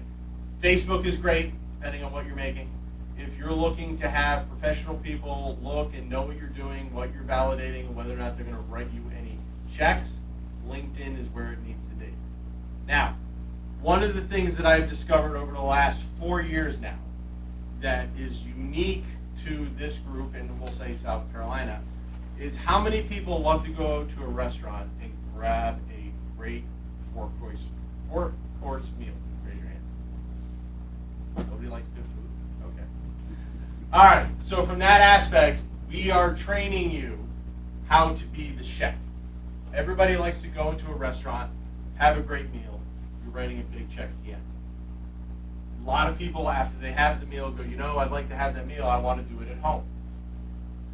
Facebook is great, depending on what you're making. If you're looking to have professional people look and know what you're doing, what you're validating, and whether or not they're going to write you any checks, LinkedIn is where it needs to be. Now, one of the things that I've discovered over the last 4 years now that is unique to this group, and we'll say South Carolina, is how many people love to go to a restaurant and grab a great four-course meal. Raise your hand. Nobody likes good food? Okay. All right, so from that aspect, we are training you how to be the chef. Everybody likes to go into a restaurant, have a great meal, you're writing a big check at the end. A lot of people, after they have the meal, go, I'd like to have that meal, I want to do it at home.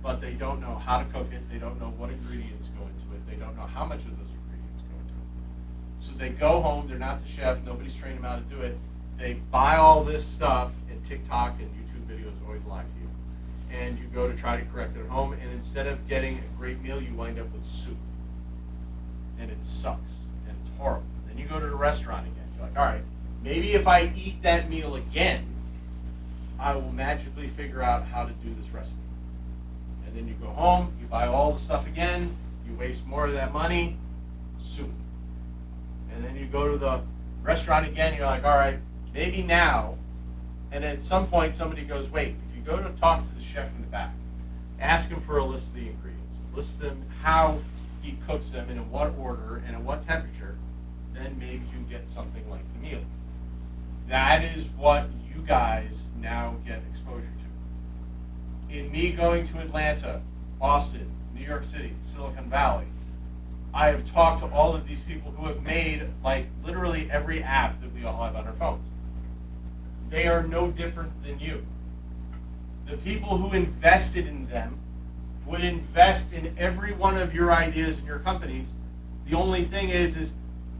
But they don't know how to cook it, they don't know what ingredients go into it, they don't know how much of those ingredients go into it. So they go home, they're not the chef, nobody's trained them how to do it, they buy all this stuff, and TikTok and YouTube videos always lie to you. And you go to try to correct it at home, and instead of getting a great meal, you wind up with soup. And it sucks, and it's horrible. Then you go to the restaurant again, you're like, all right, maybe if I eat that meal again, I will magically figure out how to do this recipe. And then you go home, you buy all the stuff again, you waste more of that money, soup. And then you go to the restaurant again, you're like, all right, maybe now. And at some point somebody goes, wait, if you go to talk to the chef in the back, ask him for a list of the ingredients, list them how he cooks them and in what order and at what temperature, then maybe you get something like the meal. That is what you guys now get exposure to. In me going to Atlanta, Austin, New York City, Silicon Valley, I have talked to all of these people who have made literally every app that we all have on our phones. They are no different than you. The people who invested in them would invest in every one of your ideas in your companies. The only thing is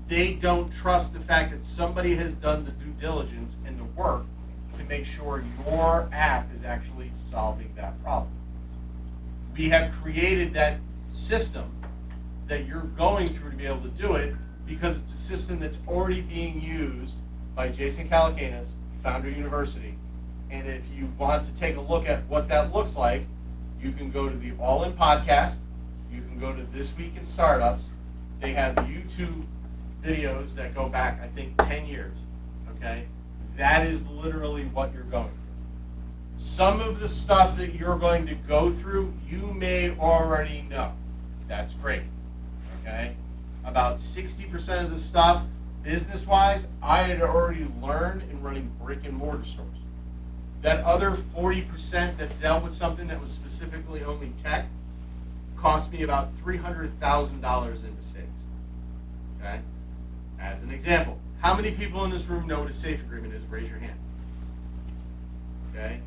they don't trust the fact that somebody has done the due diligence and the work to make sure your app is actually solving that problem. We have created that system that you're going through to be able to do it because it's a system that's already being used by Jason Calacanis, Founder University. And if you want to take a look at what that looks like, you can go to the All In podcast. You can go to This Week in Startups. They have YouTube videos that go back, I think, 10 years. Okay? That is literally what you're going through. Some of the stuff that you're going to go through, you may already know. That's great. Okay? About 60% of the stuff, business-wise, I had already learned in running brick and mortar stores. That other 40% that dealt with something that was specifically only tech cost me about $300,000 in mistakes. Okay? As an example, how many people in this room know what a safe agreement is? Raise your hand. Okay?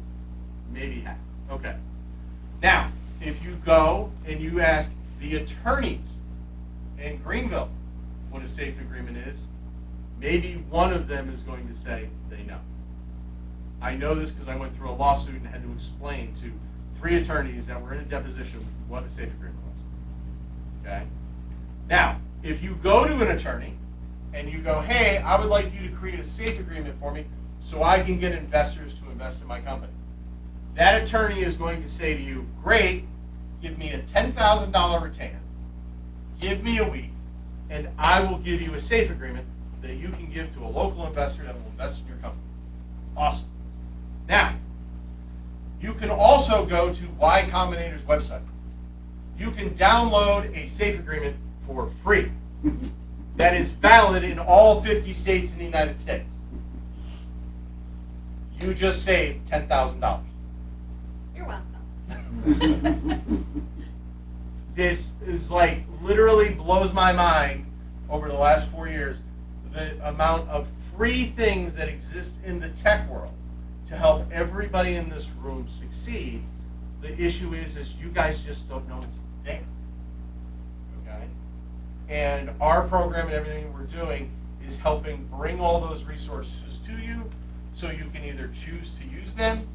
Maybe half. Okay. Now, if you go and you ask the attorneys in Greenville what a safe agreement is, maybe one of them is going to say they know. I know this because I went through a lawsuit and had to explain to 3 attorneys that were in a deposition what a safe agreement was. Okay? Now, if you go to an attorney and you go, hey, I would like you to create a safe agreement for me so I can get investors to invest in my company. That attorney is going to say to you, great, give me a $10,000 retainer, give me a week, and I will give you a safe agreement that you can give to a local investor that will invest in your company. Awesome. Now, you can also go to Y Combinator's website. You can download a safe agreement for free that is valid in all 50 states in the United States. You just saved $10,000. You're welcome. This is like literally blows my mind over the last 4 years, the amount of free things that exist in the tech world to help everybody in this room succeed. The issue is you guys just don't know it's there. Okay? And our program and everything we're doing is helping bring all those resources to you so you can either choose to use them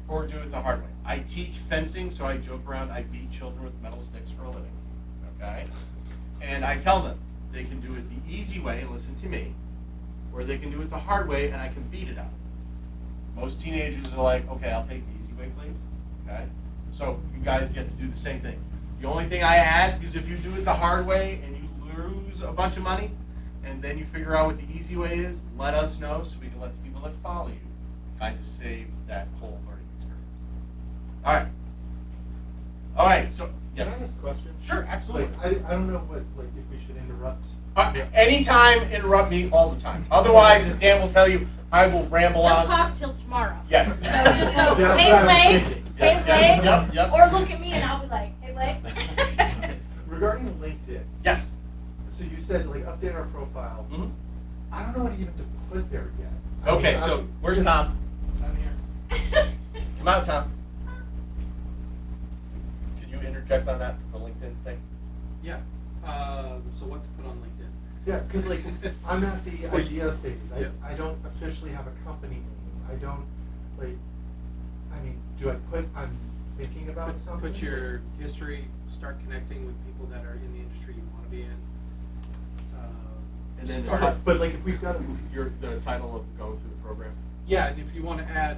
or do it the hard way. I teach fencing, so I joke around, I beat children with metal sticks for a living. Okay? And I tell them they can do it the easy way and listen to me, or they can do it the hard way and I can beat it out. Most teenagers are like, okay, I'll take the easy way, please. Okay? So you guys get to do the same thing. The only thing I ask is if you do it the hard way and you lose a bunch of money, and then you figure out what the easy way is, let us know so we can let the people that follow you kind of save that whole learning experience. All right. All right, so, yeah. Can I ask a question? Sure, absolutely. Like, I don't know what, like, if we should interrupt. Anytime, interrupt me all the time. Otherwise, as Dan will tell you, I will ramble They'll on. talk till tomorrow. Yes. So just go, That's hey, what I was Blake, thinking. hey, Blake, Yep. or look at me and I'll be like, hey, Blake. Regarding LinkedIn. Yes. So you said, like, update our profile. Mm-hmm. I don't know what even to put there yet. Okay, so where's Tom? Tom here. Come out, Tom. Can you interject on that, the LinkedIn thing? Yeah. So what to put on LinkedIn? Yeah, because like I'm at the Well, idea phase. yeah. I don't officially have a company name. I don't like. I mean, do I put? I'm thinking about something. Put your history. Start connecting with people that are in the industry you want to be in. And then Start, but like if we've got the title of going through the program. Yeah, and if you want to add,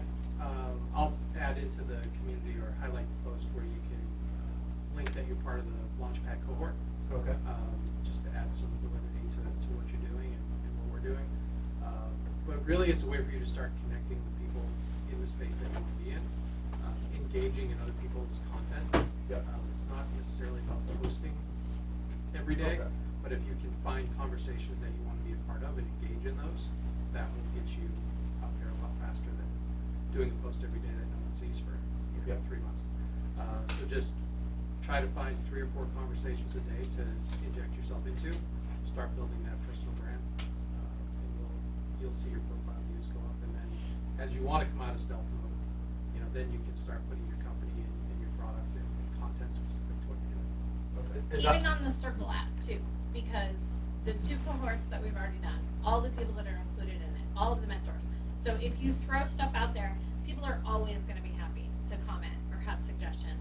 I'll add into the community or highlight the post where you can link that you're part of the Launchpad Cohort. Okay. Just to add some validity to what you're doing and what we're doing. But really, it's a way for you to start connecting with people in the space that you want to be in, engaging in other people's content. Yeah. It's not necessarily about posting every day. Okay. But if you can find conversations that you want to be a part of and engage in those, that will get you out there a lot faster than doing a post every day that no one sees for 3 months. So just try to find 3 or 4 conversations a day to inject yourself into. Start building that personal brand, and you'll see your profile views go up. And then as you want to come out of stealth mode, then you can start putting your company and your product and content specific to what you're doing. Okay. Even on the Circle app too, because the 2 cohorts that we've already done, all the people that are included in it, all of the mentors. So if you throw stuff out there, people are always going to be happy to comment or have suggestions.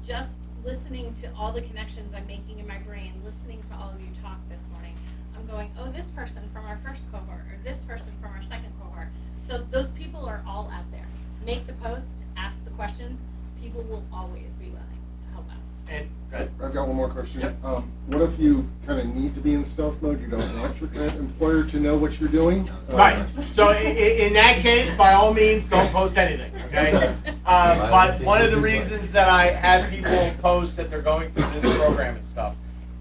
Just listening to all the connections I'm making in my brain, listening to all of you talk this morning, I'm going, oh, this person from our first cohort, or this person from our second cohort. So those people are all out there. Make the posts, ask the questions. People will always be willing to help out. And good. I've got one more question. Yep. What if you kind of need to be in stealth mode? You don't want your current employer to know what you're doing? Right. So in that case, by all means, don't post anything. Okay. But one of the reasons that I have people post that they're going through this program and stuff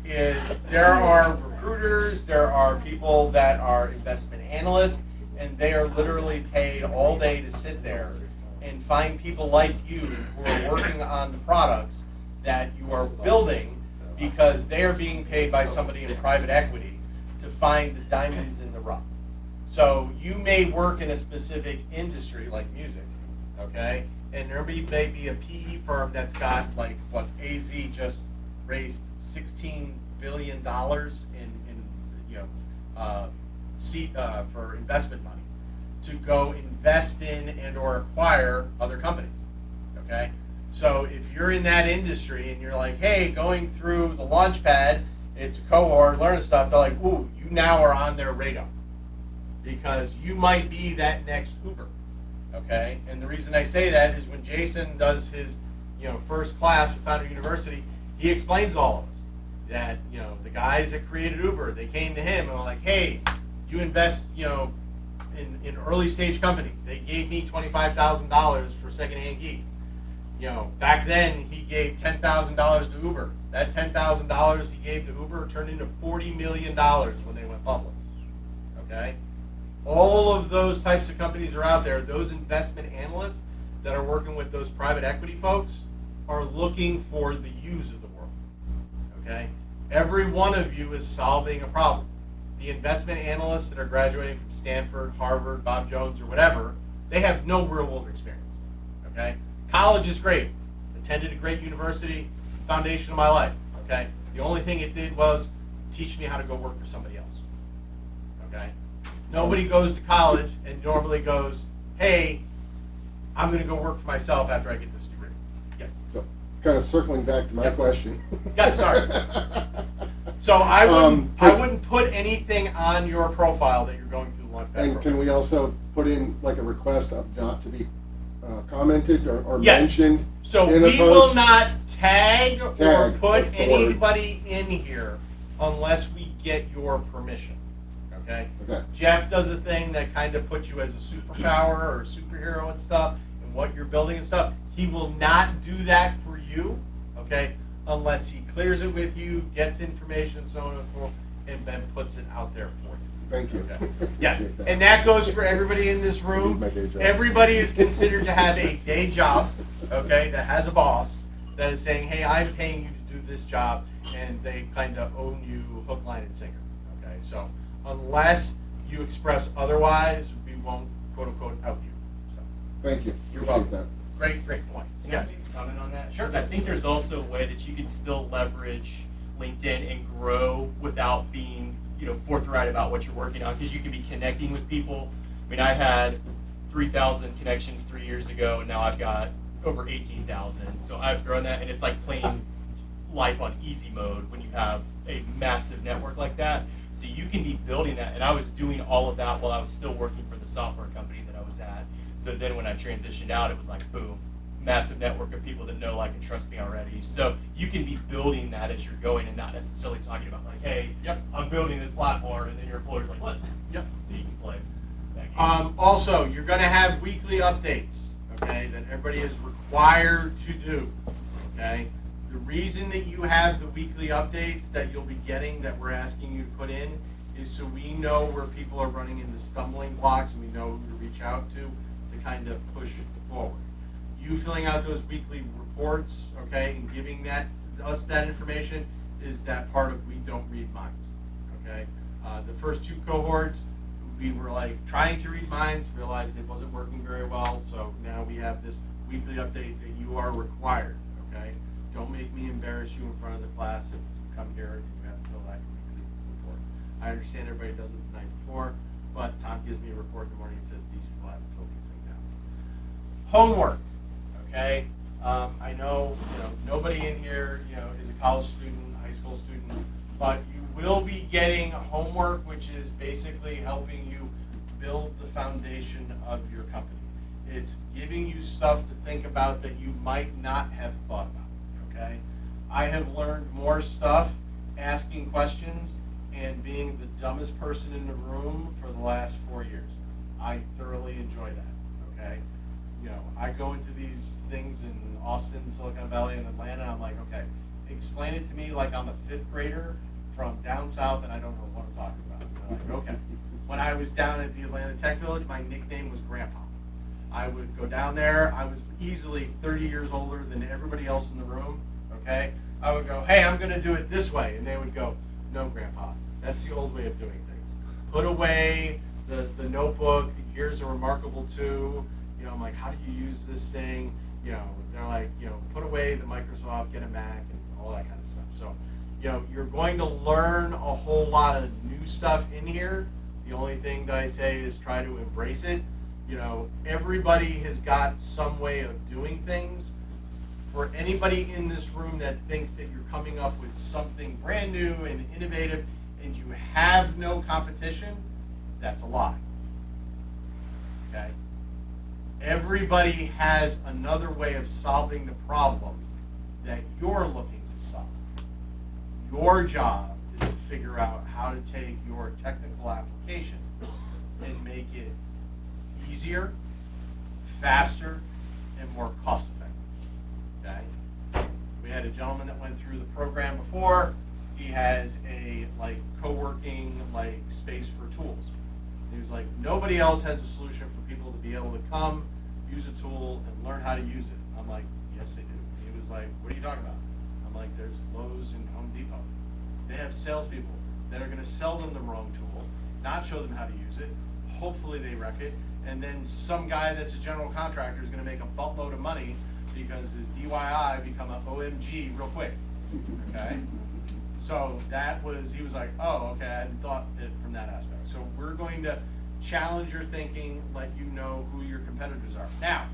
is there are recruiters, there are people that are investment analysts, and they are literally paid all day to sit there and find people like you who are working on the products that you are building, because they are being paid by somebody in private equity to find the diamonds in the rough. So you may work in a specific industry like music, okay? And there may be a PE firm that's got, like, what, AZ just raised $16 billion for investment money to go invest in and or acquire other companies, okay? So if you're in that industry and you're like, hey, going through the Launchpad, it's a cohort, learning stuff, they're like, ooh, you now are on their radar because you might be that next Uber, okay? And the reason I say that is when Jason does his, first class with Founder University, he explains all of us that, the guys that created Uber, they came to him and were like, hey, you invest, in early stage companies. They gave me $25,000 for Secondhand Geek. Back then he gave $10,000 to Uber. That $10,000 he gave to Uber turned into $40 million when they went public. Okay? All of those types of companies are out there. Those investment analysts that are working with those private equity folks are looking for the yous of the world. Okay? Every one of you is solving a problem. The investment analysts that are graduating from Stanford, Harvard, Bob Jones, or whatever, they have no real world experience. Okay? College is great. Attended a great university, foundation of my life. Okay? The only thing it did was teach me how to go work for somebody else. Okay? Nobody goes to college and normally goes, hey, I'm going to go work for myself after I get this degree. Yes? So, kind of circling back to my question. Yeah, sorry. So I wouldn't put anything on your profile that you're going through the Launchpad program. And can we also put in like a request of not to be commented or Yes. mentioned? So in a we post? will not tag or Tag, put that's the word. anybody in here unless we get your permission. Okay? Okay. Jeff does a thing that kind of puts you as a superpower or a superhero and stuff, and what you're building and stuff. He will not do that for you, okay, unless he clears it with you, gets information, and so on and so forth, and then puts it out there for you. Thank you. Okay. Yes, and that goes for everybody in this room. My day job. Everybody is considered to have a day job, okay, that has a boss that is saying, hey, I'm paying you to do this job, and they kind of own you hook, line, and sinker. Okay, so unless you express otherwise, we won't quote unquote out you. So Thank you. you're Appreciate welcome. Great point. Can Yes. I comment on that? Sure. 'Cause I think there's also a way that you can still leverage LinkedIn and grow without being, forthright about what you're working on, because you can be connecting with people. I mean, I had 3,000 connections 3 years ago, and now I've got over 18,000. So I've grown that, and it's like playing life on easy mode when you have a massive network like that. So you can be building that, and I was doing all of that while I was still working for the software company that I was at. So then when I transitioned out, it was like, boom, massive network of people that know, like, and trust me already. So you can be building that as you're going and not necessarily talking about, like, hey, Yep. I'm building this platform, and then your employer's like, what? Yep. So you can play that game. Also, you're going to have weekly updates, okay, that everybody is required to do, okay? The reason that you have the weekly updates that you'll be getting that we're asking you to put in is so we know where people are running into stumbling blocks and we know who to reach out to kind of push forward. You filling out those weekly reports, okay, and giving us that information is that part of we don't read minds, okay? The first two cohorts, we were like trying to read minds, realized it wasn't working very well, so now we have this weekly update that you are required, okay? Don't make me embarrass you in front of the class if you come here and you have to fill out your weekly report. I understand everybody does it the night before, but Tom gives me a report in the morning and says these people haven't filled these things out. Homework, okay? I know, nobody in here, is a college student, high school student, but you will be getting homework, which is basically helping you build the foundation of your company. It's giving you stuff to think about that you might not have thought about, okay? I have learned more stuff asking questions and being the dumbest person in the room for the last 4 years. I thoroughly enjoy that, okay? I go into these things in Austin, Silicon Valley, and Atlanta, I'm like, okay, explain it to me like I'm a 5th grader from down south and I don't know what I'm talking about. They're like, okay. When I was down at the Atlanta Tech Village, my nickname was Grandpa. I would go down there, I was easily 30 years older than everybody else in the room, okay? I would go, hey, I'm gonna do it this way, and they would go, no, Grandpa, that's the old way of doing things. Put away the notebook, here's a remarkable 2, I'm like, how do you use this thing? They're like, put away the Microsoft, get a Mac, and all that kind of stuff. So, you're going to learn a whole lot of new stuff in here. The only thing that I say is try to embrace it. Everybody has got some way of doing things. For anybody in this room that thinks that you're coming up with something brand new and innovative and you have no competition, that's a lie. Okay? Everybody has another way of solving the problem that you're looking to solve. Your job is to figure out how to take your technical application and make it easier, faster, and more cost effective. Okay? We had a gentleman that went through the program before. He has a co-working space for tools. He was like, nobody else has a solution for people to be able to come, use a tool, and learn how to use it. I'm like, yes, they do. He was like, what are you talking about? I'm like, there's Lowe's and Home Depot. They have salespeople that are going to sell them the wrong tool, not show them how to use it. Hopefully they wreck it. And then some guy that's a general contractor is going to make a buttload of money because his DIY become an OMG real quick. Okay? So he was like, oh, okay, I hadn't thought it from that aspect. So we're going to challenge your thinking, let you know who your competitors are. Now,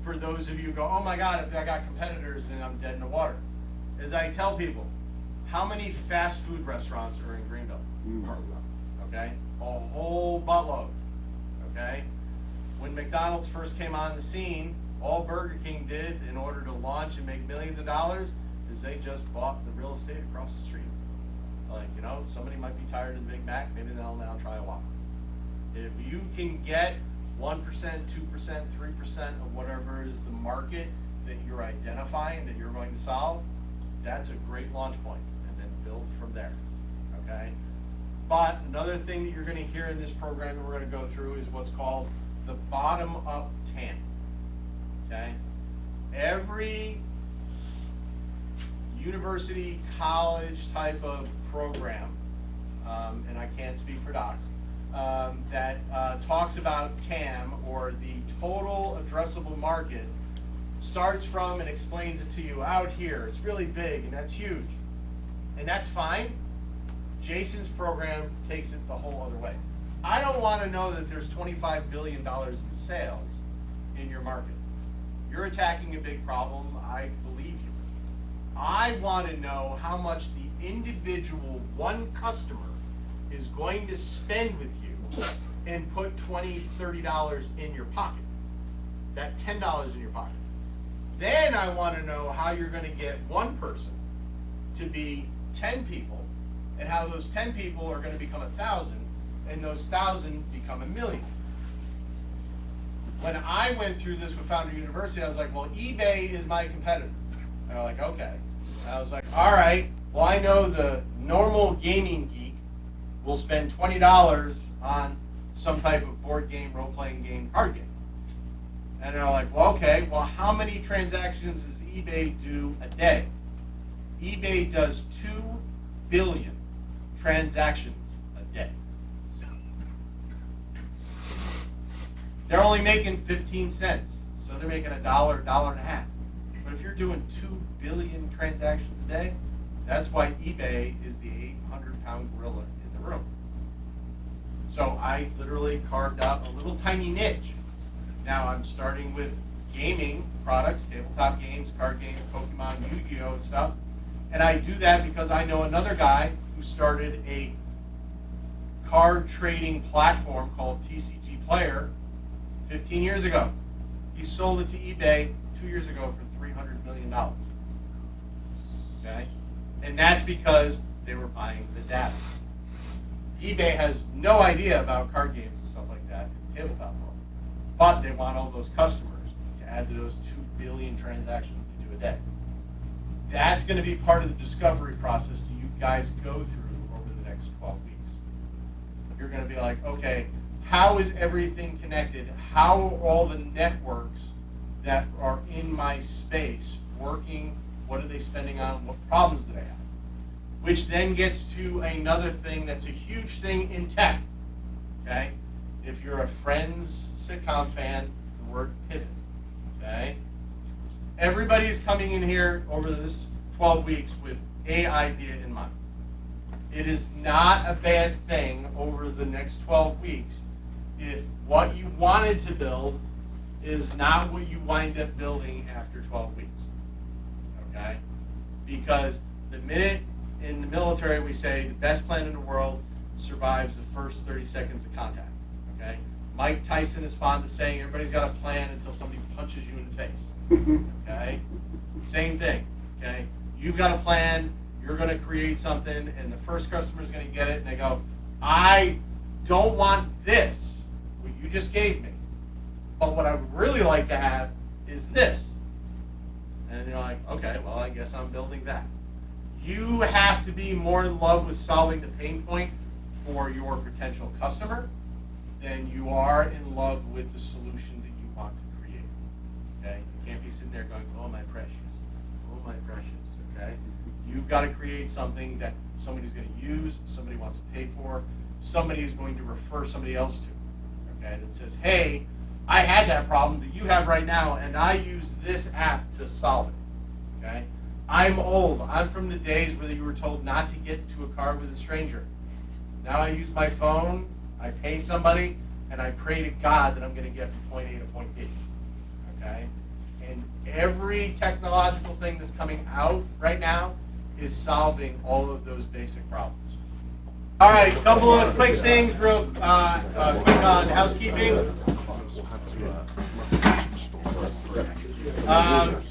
for those of you who go, oh my God, if I got competitors, then I'm dead in the water. As I tell people, how many fast food restaurants are in Greenville? Okay? A whole buttload. Okay? When McDonald's first came on the scene, all Burger King did in order to launch and make millions of dollars is they just bought the real estate across the street. Somebody might be tired of the Big Mac, maybe they'll now try a Whopper. If you can get 1%, 2%, 3% of whatever is the market that you're identifying that you're going to solve, that's a great launch point, and then build from there, okay? But another thing that you're going to hear in this program that we're going to go through is what's called the bottom-up TAM, okay? Every university, college type of program, and I can't speak for docs, that talks about TAM, or the total addressable market, starts from and explains it to you out here. It's really big and that's huge. And that's fine. Jason's program takes it the whole other way. I don't want to know that there's $25 billion in sales in your market. You're attacking a big problem. I believe you. I want to know how much the individual one customer is going to spend with you and put $20, $30 in your pocket. That $10 in your pocket. Then I want to know how you're going to get one person to be 10 people, and how those 10 people are going to become 1,000, and those 1,000 become 1,000,000. When I went through this with Founder University, I was like, well, eBay is my competitor. And they're like, okay. And I was like, all right, well, I know the normal gaming geek will spend $20 on some type of board game, role-playing game, card game. And they're like, well, okay, well, how many transactions does eBay do a day? eBay does 2 billion transactions a day. They're only making 15 cents, so they're making $1, $1.50. But if you're doing 2 billion transactions a day, that's why eBay is the 800-pound gorilla in the room. So I literally carved out a little tiny niche. Now I'm starting with gaming products, tabletop games, card games, Pokemon, Yu-Gi-Oh! And stuff. And I do that because I know another guy who started a card trading platform called TCG Player 15 years ago. He sold it to eBay 2 years ago for $300 million. Okay? And that's because they were buying the data. eBay has no idea about card games and stuff like that in the tabletop world. But they want all those customers to add to those 2 billion transactions they do a day. That's going to be part of the discovery process that you guys go through over the next 12 weeks. You're going to be like, okay, how is everything connected? How are all the networks that are in my space working? What are they spending on? What problems do they have? Which then gets to another thing that's a huge thing in tech. Okay? If you're a Friends sitcom fan, the word pivot. Okay? Everybody is coming in here over this 12 weeks with an idea in mind. It is not a bad thing over the next 12 weeks if what you wanted to build is not what you wind up building after 12 weeks. Okay? Because the minute in the military we say the best plan in the world survives the first 30 seconds of contact. Okay? Mike Tyson is fond of saying everybody's got a plan until somebody punches you in the face. Okay? Same thing. Okay? You've got a plan, you're going to create something, and the first customer is going to get it, and they go, I don't want this, what you just gave me, but what I would really like to have is this. And you're like, okay, well, I guess I'm building that. You have to be more in love with solving the pain point for your potential customer than you are in love with the solution that you want to create. Okay? You can't be sitting there going, oh, my precious. Oh, my precious. Okay? You've got to create something that somebody's going to use, somebody wants to pay for, somebody is going to refer somebody else to. Okay? That says, hey, I had that problem that you have right now, and I use this app to solve it. Okay? I'm old. I'm from the days where you were told not to get into a car with a stranger. Now I use my phone, I pay somebody, and I pray to God that I'm going to get from point A to point B. Okay? And every technological thing that's coming out right now is solving all of those basic problems. All right, a couple of quick things, real quick on housekeeping.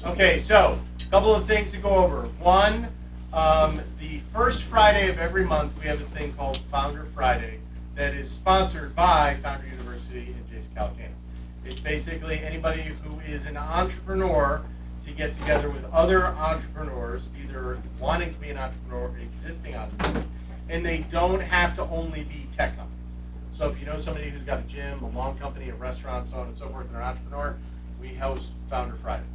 Okay, so a couple of things to go over. One, the first Friday of every month, we have a thing called Founder Friday that is sponsored by Founder University in Jason, California. It's basically anybody who is an entrepreneur to get together with other entrepreneurs, either wanting to be an entrepreneur or existing entrepreneurs, and they don't have to only be tech companies. So if you know somebody who's got a gym, a lawn company, a restaurant, so on and so forth, and they're an entrepreneur, we host Founder Fridays.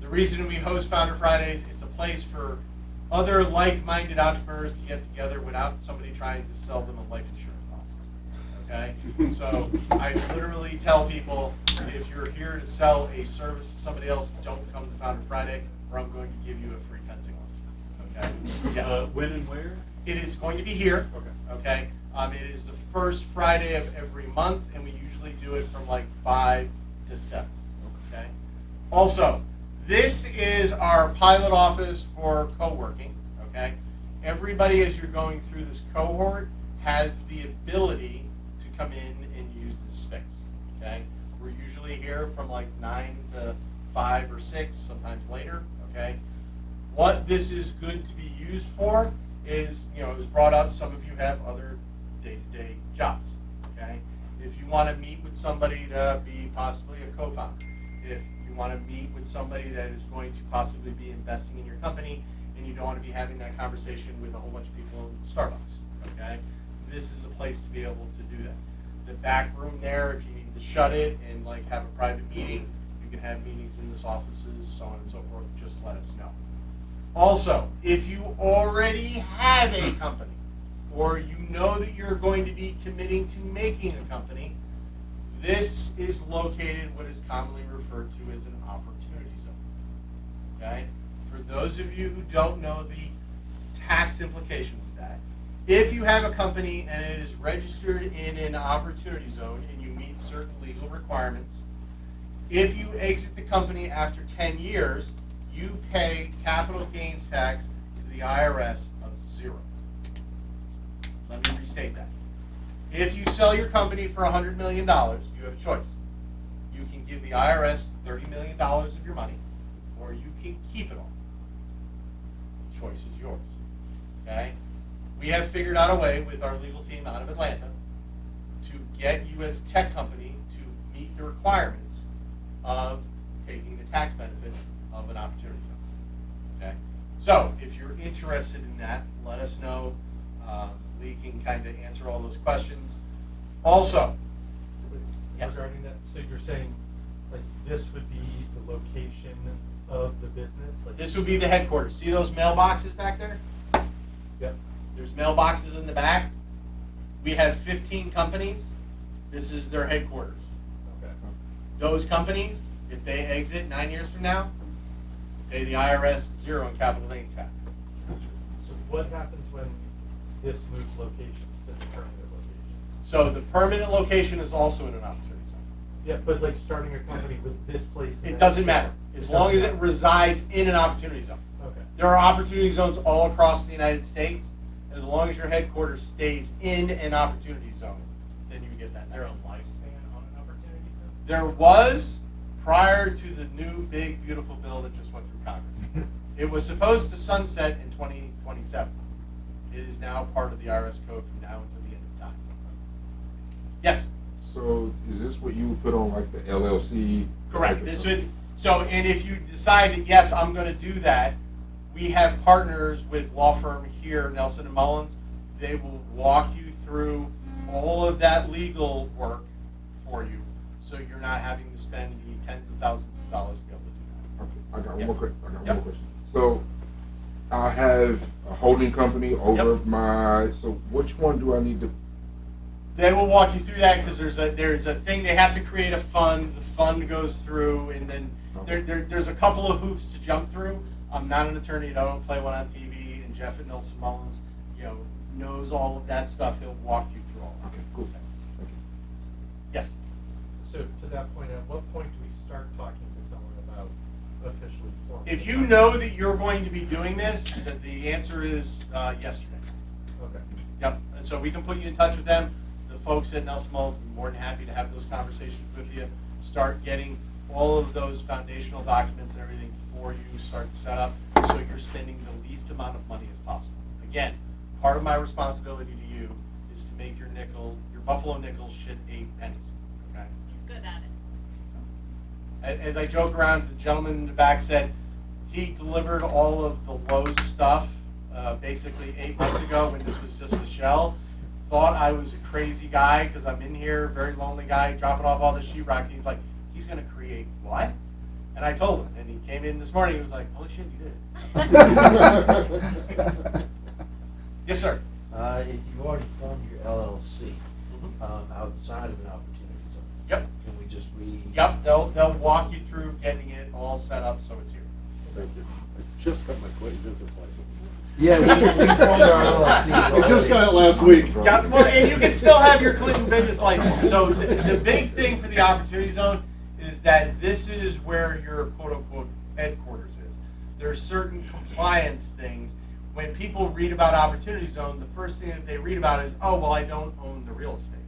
The reason we host Founder Fridays, it's a place for other like-minded entrepreneurs to get together without somebody trying to sell them a life insurance policy. Okay? So I literally tell people, if you're here to sell a service to somebody else, don't come to Founder Friday, or I'm going to give you a free fencing lesson. Okay? Yeah. When and where? It is going to be here. Okay? It is the first Friday of every month, and we usually do it from like 5 to 7. Okay? Also, this is our pilot office for co-working. Okay? Everybody, as you're going through this cohort, has the ability to come in and use the space. Okay? We're usually here from like 9 to 5 or 6, sometimes later. Okay? What this is good to be used for is, it was brought up, some of you have other day-to-day jobs. Okay? If you want to meet with somebody to be possibly a co-founder, if you want to meet with somebody that is going to possibly be investing in your company, and you don't want to be having that conversation with a whole bunch of people in Starbucks, okay? This is a place to be able to do that. The back room there, if you need to shut it and like have a private meeting, you can have meetings in this offices, so on and so forth. Just let us know. Also, if you already have a company, or you know that you're going to be committing to making a company, this is located what is commonly referred to as an opportunity zone. Okay? For those of you who don't know the tax implications of that, if you have a company and it is registered in an opportunity zone and you meet certain legal requirements, If you exit the company after 10 years, you pay capital gains tax to the IRS of 0. Let me restate that. If you sell your company for $100 million, you have a choice. You can give the IRS $30 million of your money, or you can keep it all. The choice is yours. Okay? We have figured out a way with our legal team out of Atlanta to get you as a tech company to meet the requirements of taking the tax benefit of an opportunity zone. Okay? So if you're interested in that, let us know. Lee can kind of answer all those questions. Also, yes. Regarding that, so you're saying like this would be the location of the business? Like This would be the headquarters. See those mailboxes back there? Yep. There's mailboxes in the back. We have 15 companies. This is their headquarters. Okay. Those companies, if they exit 9 years from now, pay the IRS 0 in capital gains tax. So what happens when this moves locations to the permanent location? So the permanent location is also in an opportunity zone. Yeah, but like starting a company with this place. It doesn't matter, as long as it resides in an opportunity zone. Okay. There are opportunity zones all across the United States. As long as your headquarters stays in an opportunity zone, then you get that. Is there a lifespan on an opportunity zone? There was, prior to the new, big, beautiful bill that just went through Congress. It was supposed to sunset in 2027. It is now part of the IRS code from now until the end of time. Yes? So is this what you would put on like the LLC? Correct. This would, so, and if you decide that, yes, I'm going to do that, we have partners with law firm here, Nelson and Mullins. They will walk you through all of that legal work for you, so you're not having to spend the tens of thousands of dollars to be able to do that. Okay, I got Yes. one more. I got Yep. one more question. So I have a holding company over my. So which one do I need to? They will walk you through that because there's a thing they have to create a fund. The fund goes through, and then there's a couple of hoops to jump through. I'm not an attorney. I don't play one on TV. And Jeff at Nelson Mullins, knows all of that stuff. He'll walk you through all. Okay, cool. Thank you. Yes. So to that point, at what point do we start talking to someone about officially forming? If you know that you're going to be doing this, the answer is yesterday. Okay. Yep. And so we can put you in touch with them. The folks at Nelson Mullins will be more than happy to have those conversations with you. Start getting all of those foundational documents and everything for you. Start set up so you're spending the least amount of money as possible. Again, part of my responsibility to you is to make your buffalo nickel shit 8 pennies. Okay. He's good at it. As I joke around, the gentleman in the back said he delivered all of the Lowe's stuff basically 8 months ago when this was just a shell. Thought I was a crazy guy because I'm in here, very lonely guy, dropping off all the sheetrock. He's like, he's going to create what? And I told him, and he came in this morning. He was like, holy shit, you did it. Yes, sir. If you've already formed your LLC outside of an opportunity zone, Yep. can we just Yep, they'll walk you through getting it all set up so it's here. Thank you. I just got my Clinton business license. Yeah, we formed our LLC. I just got it last week. Yeah, well, and you can still have your Clinton business license. So the big thing for the opportunity zone is that this is where your quote-unquote headquarters is. There are certain compliance things. When people read about opportunity zone, the first thing that they read about is, oh, well, I don't own the real estate.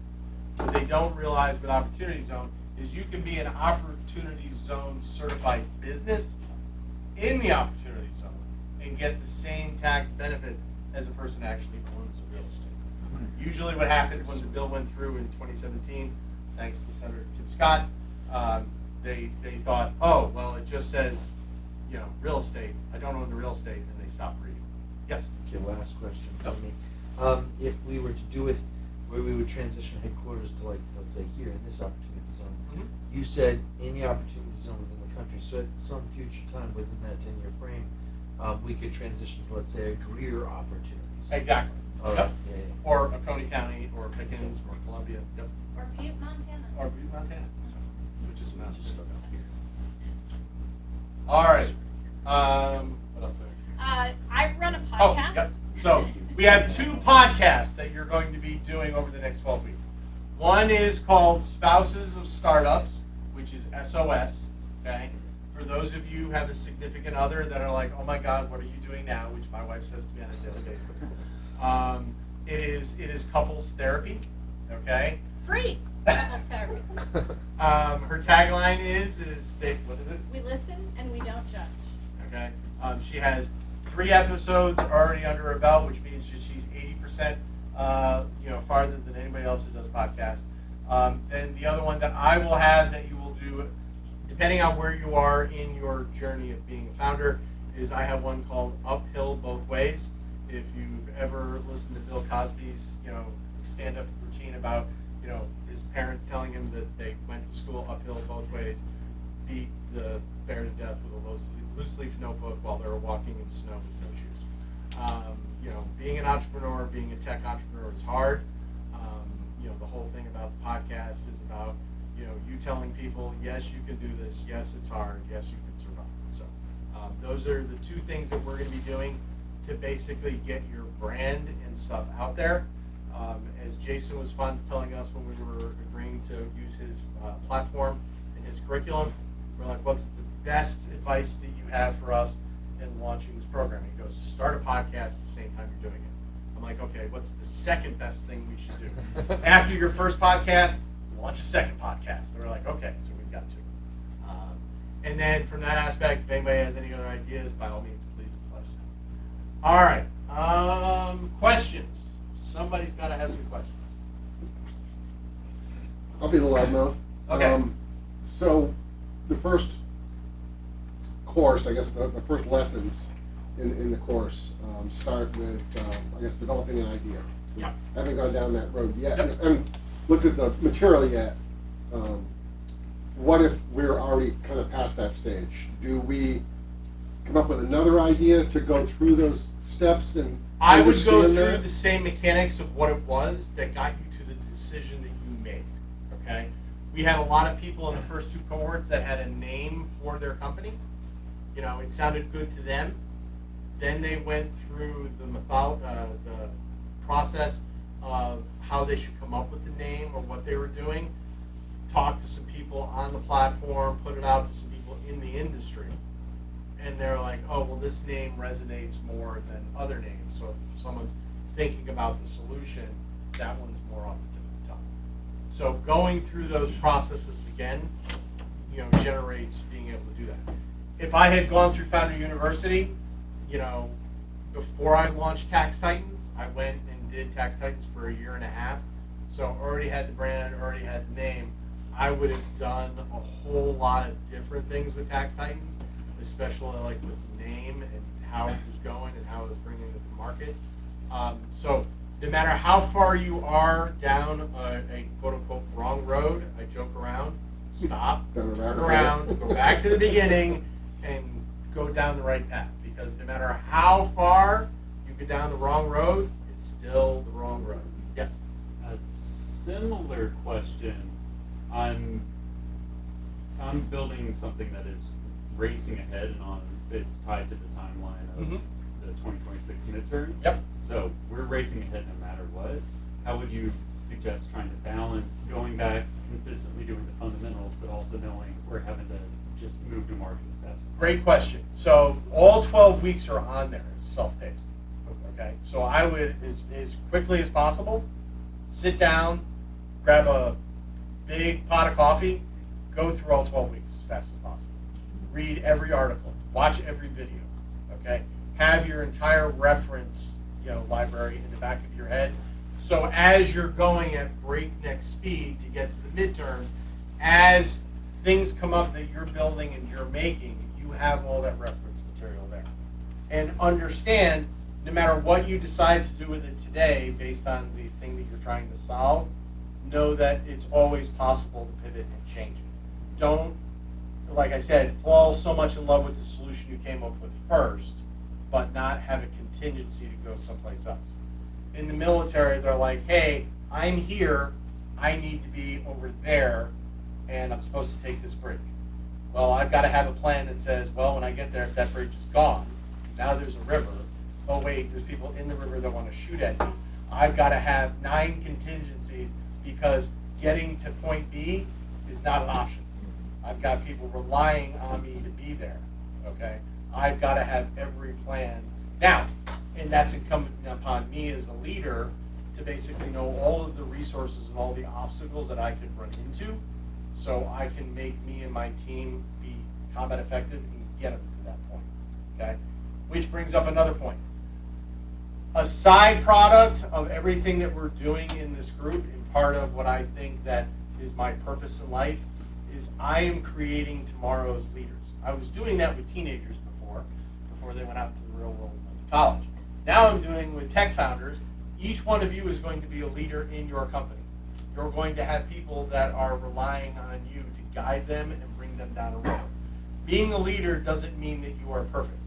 What they don't realize with opportunity zone is you can be an opportunity zone certified business in the opportunity zone and get the same tax benefits as a person who actually owns the real estate. Usually what happened when the bill went through in 2017, thanks to Senator Tim Scott, they thought, oh, well, it just says, real estate. I don't own the real estate, and they stopped reading. Yes? Okay, last question for me. If we were to do it where we would transition headquarters to, like, let's say here in this opportunity zone, you said any opportunity zone within the country. So at some future time within that 10-year frame, we could transition to, let's say, a Greer opportunity zone. Exactly. All Yep. right. Yeah, yeah. Or Oconee County, or Pickens, or Columbia. Yep. Or Butte, Montana. Or Butte, Montana. Which is not just about here. All right. What else? I run a Oh, podcast. yep. So we have 2 podcasts that you're going to be doing over the next 12 weeks. One is called Spouses of Startups, which is SOS, okay? For those of you who have a significant other that are like, oh my God, what are you doing now? Which my wife says to me on a daily basis. It is couples therapy, okay? Free couples therapy. Her tagline is what is it? We listen and we don't judge. Okay. She has 3 episodes already under her belt, which means that she's 80% farther than anybody else who does podcasts. Then the other one that I will have that you will do, depending on where you are in your journey of being a founder, is I have one called Uphill Both Ways. If you've ever listened to Bill Cosby's stand-up routine about his parents telling him that they went to school uphill both ways, beat the bear to death with a loose leaf notebook while they were walking in snow with no shoes. Being an entrepreneur, being a tech entrepreneur is hard. The whole thing about the podcast is about you telling people, yes, you can do this, yes, it's hard, yes, you can survive. So those are the 2 things that we're going to be doing to basically get your brand and stuff out there. As Jason was fun telling us when we were agreeing to use his platform and his curriculum, we're like, what's the best advice that you have for us in launching this program? He goes, start a podcast at the same time you're doing it. I'm like, okay, what's the second best thing we should do? After your first podcast, launch a second podcast. And we're like, okay, so we've got 2. And then from that aspect, if anybody has any other ideas, by all means, please let us know. All right, questions. Somebody's got to have some questions. I'll be the loudmouth. Okay. So the first course, I guess the first lessons in the course start with, I guess, developing an idea. Yeah. I haven't gone down that road yet. Yep. I haven't looked at the material yet. What if we're already kind of past that stage? Do we come up with another idea to go through those steps and I would go understand through that? the same mechanics of what it was that got you to the decision that you made, okay? We had a lot of people in the first 2 cohorts that had a name for their company. It sounded good to them. Then they went through the process of how they should come up with the name or what they were doing, talked to some people on the platform, put it out to some people in the industry. And they're like, oh, well, this name resonates more than other names. So if someone's thinking about the solution, that one's more off the tip of the tongue. So going through those processes again, generates being able to do that. If I had gone through Founder University, before I launched Tax Titans, I went and did Tax Titans for 1.5 years. So already had the brand, already had the name. I would have done a whole lot of different things with Tax Titans, especially like with name and how it was going and how it was bringing it to market. So no matter how far you are down a quote-unquote wrong road, I joke around, stop, turn around, go back to the beginning, and go down the right path. Because no matter how far you go down the wrong road, it's still the wrong road. Yes? A similar question. I'm building something that is racing ahead and it's tied to the timeline of the 2026 midterms. Yep. So we're racing ahead no matter what. How would you suggest trying to balance going back, consistently doing the fundamentals, but also knowing we're having to just move to market as fast? Great question. So all 12 weeks are on there as self-paced. Okay. So I would, as quickly as possible, sit down, grab a big pot of coffee, go through all 12 weeks as fast as possible. Read every article, watch every video, okay? Have your entire reference, library in the back of your head. So as you're going at breakneck speed to get to the midterms, as things come up that you're building and you're making, you have all that reference material there. And understand, no matter what you decide to do with it today, based on the thing that you're trying to solve, know that it's always possible to pivot and change it. Don't, like I said, fall so much in love with the solution you came up with first, but not have a contingency to go someplace else. In the military, they're like, hey, I'm here, I need to be over there, and I'm supposed to take this bridge. Well, I've got to have a plan that says, well, when I get there, that bridge is gone. Now there's a river. Oh, wait, there's people in the river that want to shoot at me. I've got to have 9 contingencies because getting to point B is not an option. I've got people relying on me to be there, okay? I've got to have every plan. Now, and that's incumbent upon me as a leader to basically know all of the resources and all the obstacles that I could run into so I can make me and my team be combat effective and get them to that point, okay? Which brings up another point. A side product of everything that we're doing in this group, and part of what I think that is my purpose in life, is I am creating tomorrow's leaders. I was doing that with teenagers before they went out into the real world and went to college. Now I'm doing with tech founders. Each one of you is going to be a leader in your company. You're going to have people that are relying on you to guide them and bring them down a road. Being a leader doesn't mean that you are perfect.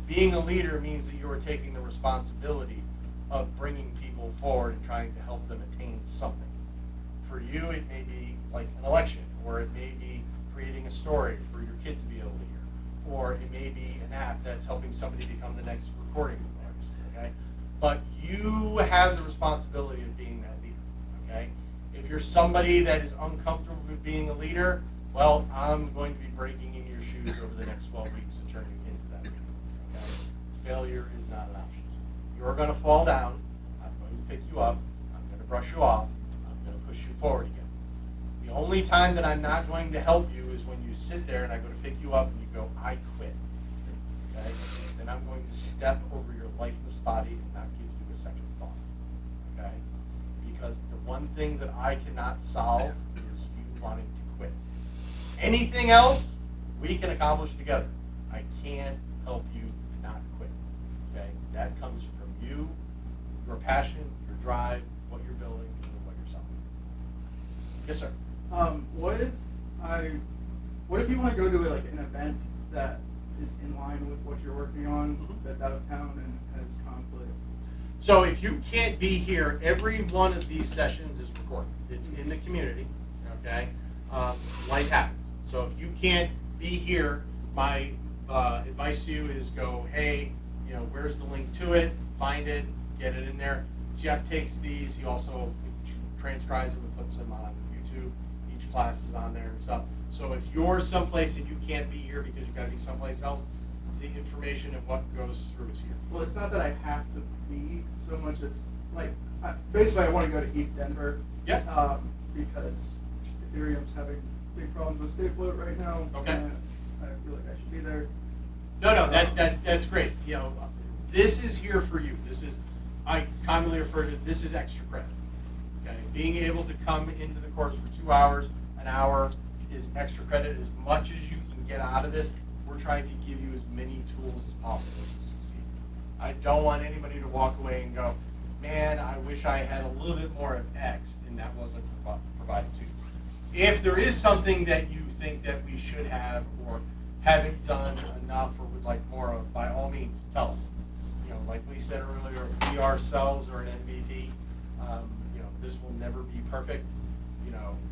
Being a leader means that you are taking the responsibility of bringing people forward and trying to help them attain something. For you, it may be like an election, or it may be creating a story for your kids to be able to hear, or it may be an app that's helping somebody become the next recording artist, okay? But you have the responsibility of being that leader, okay? If you're somebody that is uncomfortable with being a leader, well, I'm going to be breaking in your shoes over the next 12 weeks to turn you into that leader, okay? Failure is not an option. You're going to fall down. I'm going to pick you up. I'm going to brush you off. I'm going to push you forward again. The only time that I'm not going to help you is when you sit there and I go to pick you up and you go, I quit. Okay? Then I'm going to step over your lifeless body and not give you a second thought. Okay? Because the one thing that I cannot solve is you wanting to quit. Anything else, we can accomplish together. I can't help you not quit. Okay? That comes from you, your passion, your drive, what you're building, and what you're selling. Yes, sir. What if you want to go to like an event that is in line with what you're working on, that's out of town and has conflict? So if you can't be here, every one of these sessions is recorded. It's in the community, okay? Life happens. So if you can't be here, my advice to you is go, hey, where's the link to it? Find it, get it in there. Jeff takes these. He also transcribes them and puts them on YouTube. Each class is on there and stuff. So if you're someplace and you can't be here because you've got to be someplace else, the information of what goes through is here. Well, it's not that I have to be so much as like basically I want to go to East Denver. Yeah. Because Ethereum's having big problems with state float right now. Okay. And I feel like I should be there. No, that's great. This is here for you. I commonly refer to this is extra credit. Okay, being able to come into the course for 2 hours, an hour is extra credit. As much as you can get out of this, we're trying to give you as many tools as possible to succeed. I don't want anybody to walk away and go, man, I wish I had a little bit more of X, and that wasn't provided to you. If there is something that you think that we should have or haven't done enough or would like more of, by all means, tell us. Like we said earlier, we ourselves are an MVP. This will never be perfect.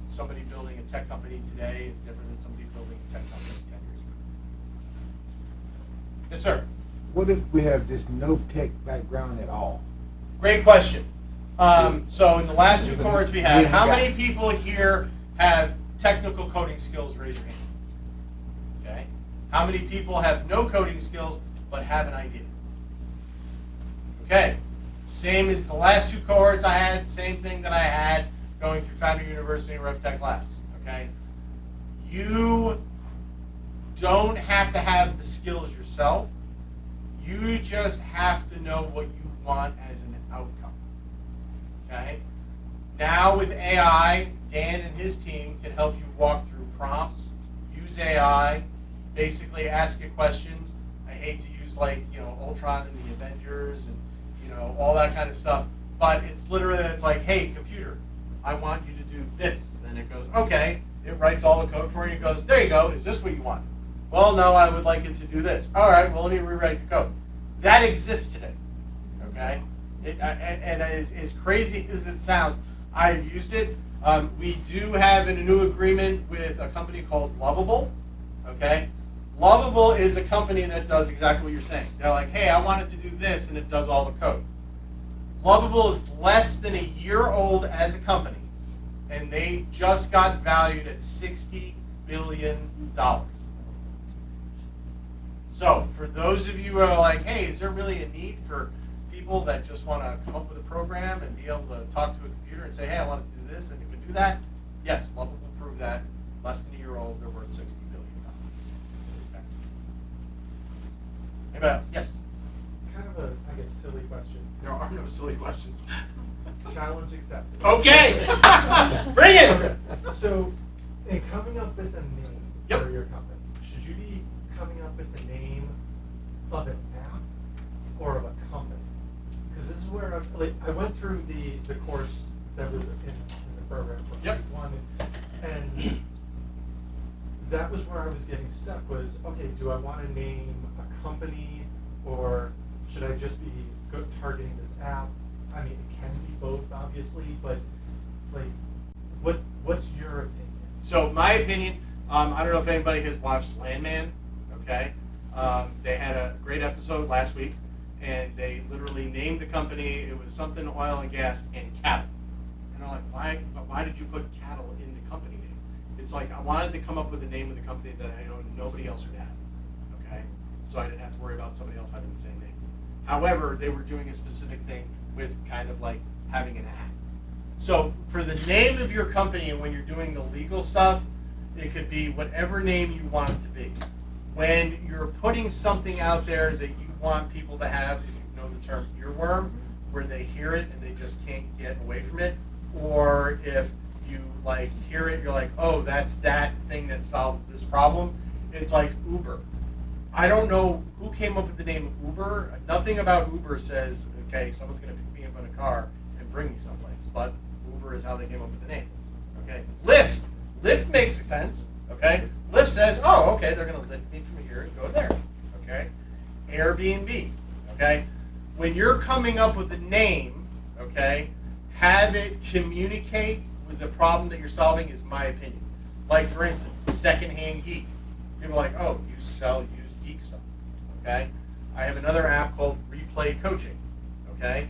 Somebody building a tech company today is different than somebody building a tech company 10 years ago. Yes, sir. What if we have just no tech background at all? Great question. So in the last two cohorts we had, how many people here have technical coding skills? Raise your hand. Okay. How many people have no coding skills but have an idea? Okay. Same as the last two cohorts I had, same thing that I had going through Foundry University and RevTech Labs. Okay. You don't have to have the skills yourself. You just have to know what you want as an outcome. Okay? Now with AI, Dan and his team can help you walk through prompts, use AI, basically ask it questions. I hate to use Ultron and the Avengers and all that kind of stuff, but it's literally like, hey computer, I want you to do this. And it goes, okay. It writes all the code for you. It goes, there you go. Is this what you want? Well, no, I would like it to do this. All right, well, let me rewrite the code. That exists today, okay? And as crazy as it sounds, I've used it. We do have a new agreement with a company called Lovable, okay? Lovable is a company that does exactly what you're saying. They're like, hey, I want it to do this, and it does all the code. Lovable is less than a year old as a company, and they just got valued at $60 billion. billion. So for those of you who are like, hey, is there really a need for people that just want to come up with a program and be able to talk to a computer and say, hey, I want to do this and you can do that? Yes, Lovell will prove that. Less than a year old, they're worth $60 billion. Okay. Anybody else? Yes? Kind of a, I guess, silly question. There are no silly questions. Challenge accepted. Okay! Bring it! Okay. So, in coming up with a name for your company, should you be coming up with the name of an app or of a company? Because this is where I went through the course that was in the program for one, and that was where I was getting stuck. Was okay, do I want to name a company or should I just be targeting this app? I mean, it can be both, obviously, but like, what's your opinion? So my opinion, I don't know if anybody has watched Landman. Okay, they had a great episode last week, and they literally named the company. It was something oil and gas and cattle. And I'm like, why did you put cattle in the company name? It's like I wanted to come up with a name of the company that I know nobody else would have. Okay, so I didn't have to worry about somebody else having the same name. However, they were doing a specific thing with kind of like having an app. So for the name of your company and when you're doing the legal stuff, it could be whatever name you want it to be. When you're putting something out there that you want people to have, if you know the term earworm, where they hear it and they just can't get away from it, or if you like hear it, you're like, oh, that's that thing that solves this problem. It's like Uber. I don't know who came up with the name Uber. Nothing about Uber says, okay, someone's going to pick me up in a car and bring me someplace. But Uber is how they came up with the name. Okay, Lyft. Lyft makes sense. Okay, Lyft says, oh, okay, they're going to lift me from here and go there. Okay, Airbnb. Okay, when you're coming up with a name, okay, have it communicate with the problem that you're solving. Is my opinion. Like for instance, Secondhand Geek. People are like, oh, you sell used geek stuff. Okay, I have another app called Replay Coaching. Okay,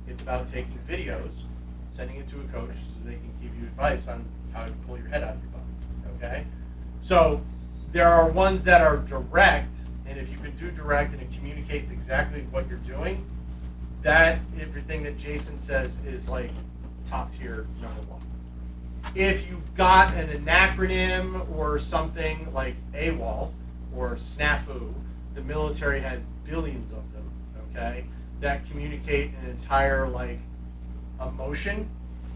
it's about taking videos, sending it to a coach so they can give you advice on how to pull your head out of your butt. Okay, so there are ones that are direct, and if you can do direct and it communicates exactly what you're doing, that everything that Jason says is like top tier #1. If you've got an acronym or something like AWOL or SNAFU, the military has billions of them, okay, that communicate an entire like emotion.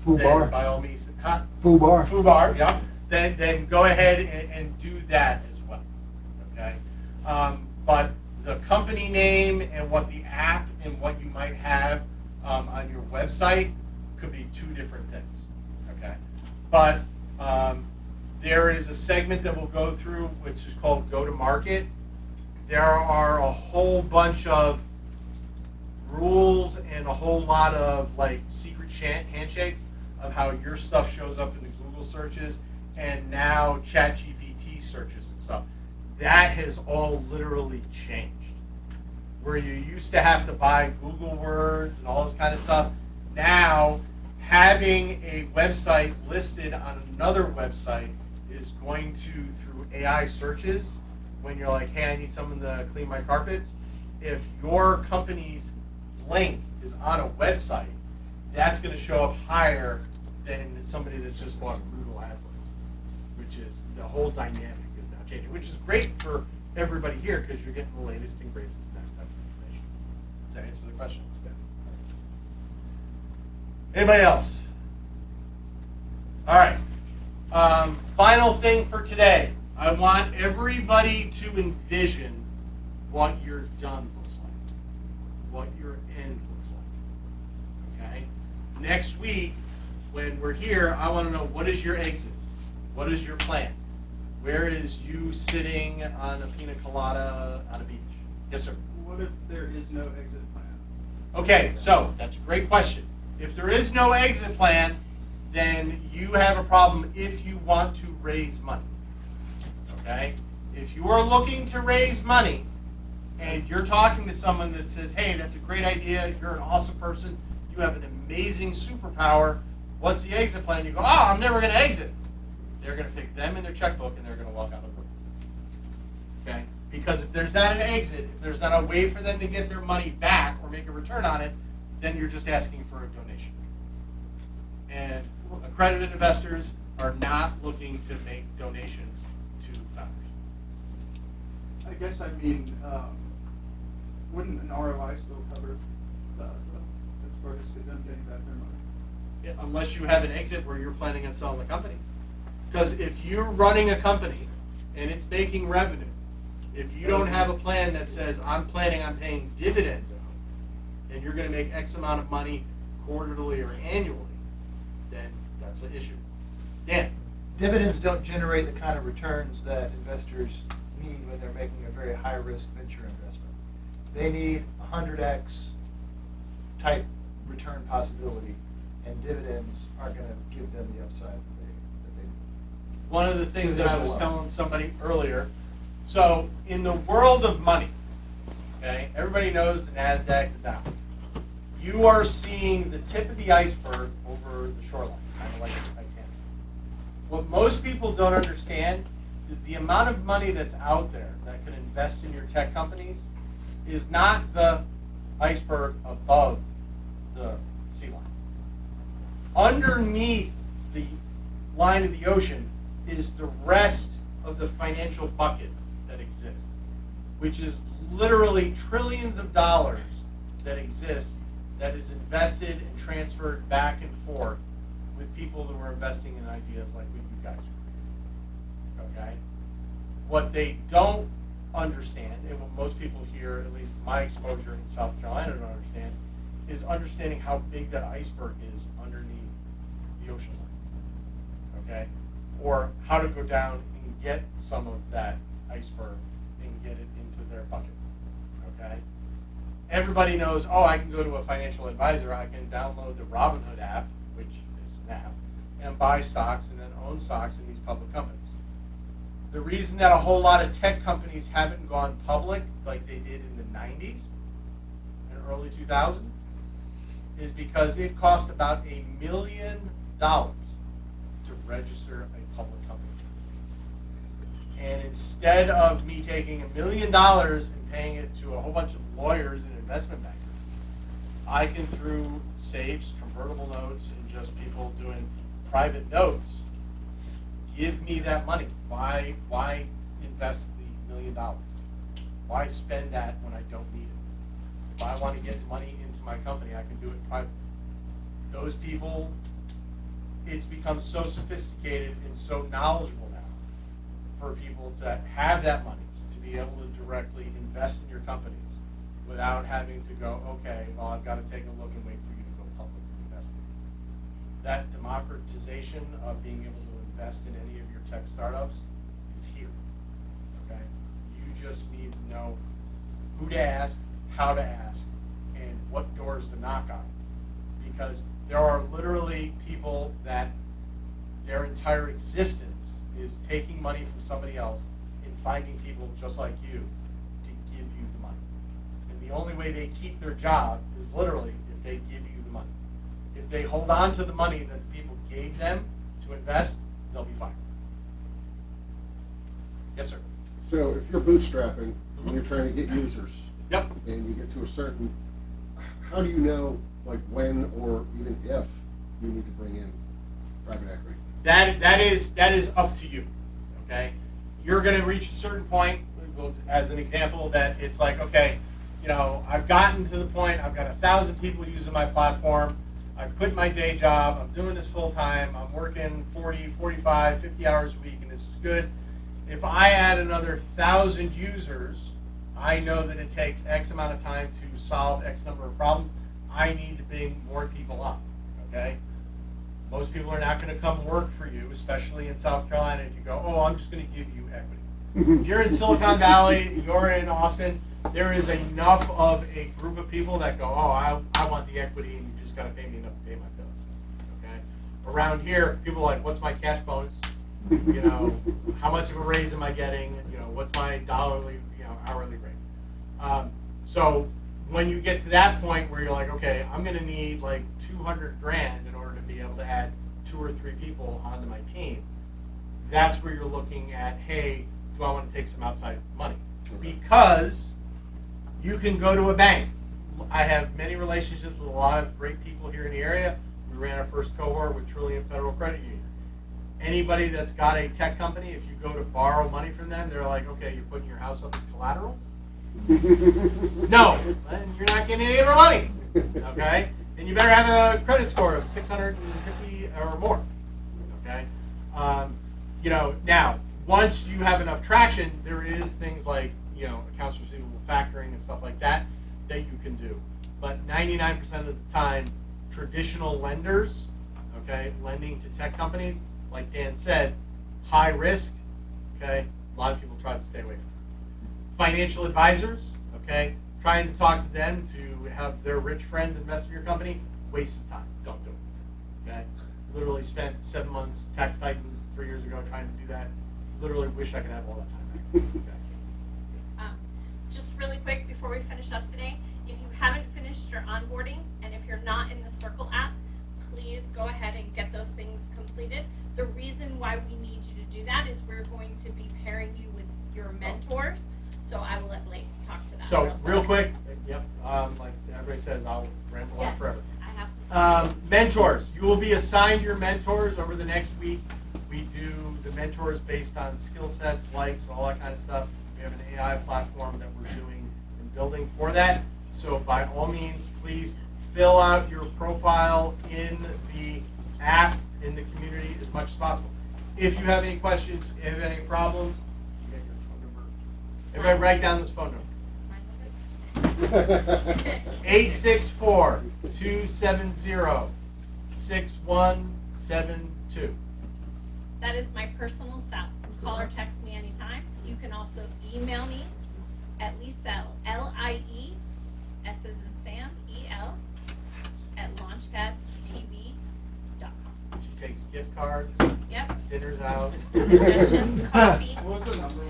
FUBAR. Then by all means, FUBAR. FUBAR, yeah. Then go ahead and do that as well, okay. But the company name and what the app and what you might have on your website could be two different things, okay. But there is a segment that we'll go through which is called go to market. There are a whole bunch of rules and a whole lot of like secret handshakes of how your stuff shows up in the Google searches and now ChatGPT searches and stuff. That has all literally changed. Where you used to have to buy Google Words and all this kind of stuff, now having a website listed on another website is going to, through AI searches, when you're like, hey, I need someone to clean my carpets, if your company's link is on a website, that's going to show up higher than somebody that's just bought Google AdWords, which is the whole dynamic is now changing, which is great for everybody here because you're getting the latest and greatest next type of information. Does that answer the question? Yeah. Anybody else? All right. Final thing for today. I want everybody to envision what your done looks like, what your end looks like. Okay? Next week, when we're here, I want to know, what is your exit? What is your plan? Where is you sitting on a pina colada on a beach? Yes, sir. What if there is no exit plan? Okay, so that's a great question. If there is no exit plan, then you have a problem if you want to raise money. Okay? If you are looking to raise money and you're talking to someone that says, hey, that's a great idea, you're an awesome person, you have an amazing superpower, what's the exit plan? You go, oh, I'm never going to exit. they're going to pick them in their checkbook and they're going to walk out of the room. Okay? Because if there's not an exit, if there's not a way for them to get their money back or make a return on it, then you're just asking for a donation. And accredited investors are not looking to make donations to founders. I guess I mean, wouldn't an ROI still cover as far as them getting back their money? Yeah, unless you have an exit where you're planning on selling the company. Because if you're running a company and it's making revenue, if you don't have a plan that says, I'm planning on paying dividends out, and you're going to make X amount of money quarterly or annually, then that's an issue. Dan? Dividends don't generate the kind of returns that investors need when they're making a very high-risk venture investment. They need 100x type return possibility, and dividends aren't going to give them the upside that they need. One of the things that I was telling somebody earlier, so in the world of money, okay, everybody knows the NASDAQ, the Dow. You are seeing the tip of the iceberg over the shoreline, kind of like the Titanic. What most people don't understand is the amount of money that's out there that can invest in your tech companies is not the iceberg above the sea line. Underneath the line of the ocean is the rest of the financial bucket that exists, which is literally trillions of dollars that exist that is invested and transferred back and forth with people who are investing in ideas like what you guys are creating. Okay? What they don't understand, and what most people here, at least my exposure in South Carolina, don't understand, is understanding how big that iceberg is underneath the ocean line. Okay? Or how to go down and get some of that iceberg and get it into their bucket. Okay? Everybody knows, oh, I can go to a financial advisor, I can download the Robinhood app, which is an app, and buy stocks and then own stocks in these public companies. The reason that a whole lot of tech companies haven't gone public like they did in the 90s and early 2000s is because it cost about $1 million to register a public company. And instead of me taking $1 million and paying it to a whole bunch of lawyers and investment bankers, I can, through safes, convertible notes, and just people doing private notes, give me that money. Why invest the $1 million? Why spend that when I don't need it? If I want to get money into my company, I can do it privately. Those people, it's become so sophisticated and so knowledgeable now for people to have that money, to be able to directly invest in your companies without having to go, okay, well, I've got to take a look and wait for you to go public to invest in it. That democratization of being able to invest in any of your tech startups is here. Okay? You just need to know who to ask, how to ask, and what doors to knock on. Because there are literally people that their entire existence is taking money from somebody else and finding people just like you to give you the money. And the only way they keep their job is literally if they give you the money. If they hold on to the money that the people gave them to invest, they'll be fine. Yes, sir. So if you're bootstrapping and you're trying to get users, yep, and you get to a certain, how do you know, like, when or even if you need to bring in private equity? That is up to you. Okay, you're going to reach a certain point. As an example, that it's like, okay, you know, I've gotten to the point. I've got 1,000 people using my platform. I've quit my day job. I'm doing this full time. I'm working 40, 45, 50 hours a week, and this is good. If I add another 1,000 users, I know that it takes X amount of time to solve X number of problems. I need to bring more people up. Okay. Most people are not going to come work for you, especially in South Carolina, if you go, oh, I'm just going to give you equity. If you're in Silicon Valley, you're in Austin, there is enough of a group of people that go, oh, I want the equity, and you just got to pay me enough to pay my bills. Okay? Around here, people are like, what's my cash bonus? You know, how much of a raise am I getting? You know, what's my hourly rate? So when you get to that point where you're like, okay, I'm going to need like $200,000 in order to be able to add 2 or 3 people onto my team, that's where you're looking at, hey, do I want to take some outside money? Because you can go to a bank. I have many relationships with a lot of great people here in the area. We ran our first cohort with Trillium Federal Credit Union. Anybody that's got a tech company, if you go to borrow money from them, they're like, okay, you're putting your house up as collateral? No, then you're not getting any of their money, okay? And you better have a credit score of 650 or more, okay? Now, once you have enough traction, there is things like, accounts receivable factoring and stuff like that that you can do. But 99% of the time, traditional lenders, okay, lending to tech companies, like Dan said, high risk, okay, a lot of people try to stay away from it. Financial advisors, okay, trying to talk to them to have their rich friends invest in your company, waste of time, don't do it, okay? Literally spent 7 months tax titans 3 years ago trying to do that. Literally wish I could have all that time back. Okay. Just really quick before we finish up today, if you haven't finished your onboarding and if you're not in the Circle app, please go ahead and get those things completed. The reason why we need you to do that is we're going to be pairing you with your mentors. So I will let Blake talk to that. So real quick, yep, like everybody says, I'll ramble on forever. I have to Mentors, you will be assigned your mentors over the next week. We do the mentors based on skill sets, likes, all that kind of stuff. We have an AI platform that we're doing and building for that. So by all means, please fill out your profile in the app, in the community as much as possible. If you have any questions, if you have any problems, you get your phone number. Everybody write down this phone number. 864-270-6172. That is my personal cell. Call or text me anytime. You can also email me at Liesel, L-I-E, S as in Sam, E-L, at launchpadtv.com. She takes gift cards, Yep. dinners out. Suggestions, coffee. What was the number?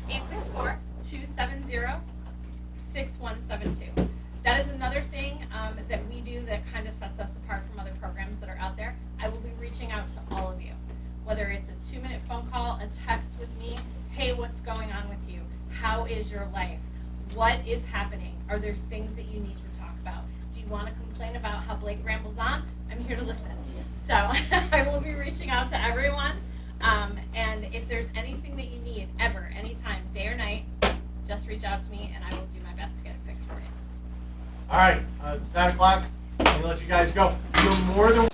864-270-6172. That is another thing that we do that kind of sets us apart from other programs that are out there. I will be reaching out to all of you, whether it's a 2-minute phone call, a text with me, hey, what's going on with you? How is your life? What is happening? Are there things that you need to talk about? Do you want to complain about how Blake rambles on? I'm here to listen. So I will be reaching out to everyone. And if there's anything that you need, ever, anytime, day or night, just reach out to me and I will do my best to get it fixed for you. All right, it's 9 o'clock. I'm going to let you guys go. You're more than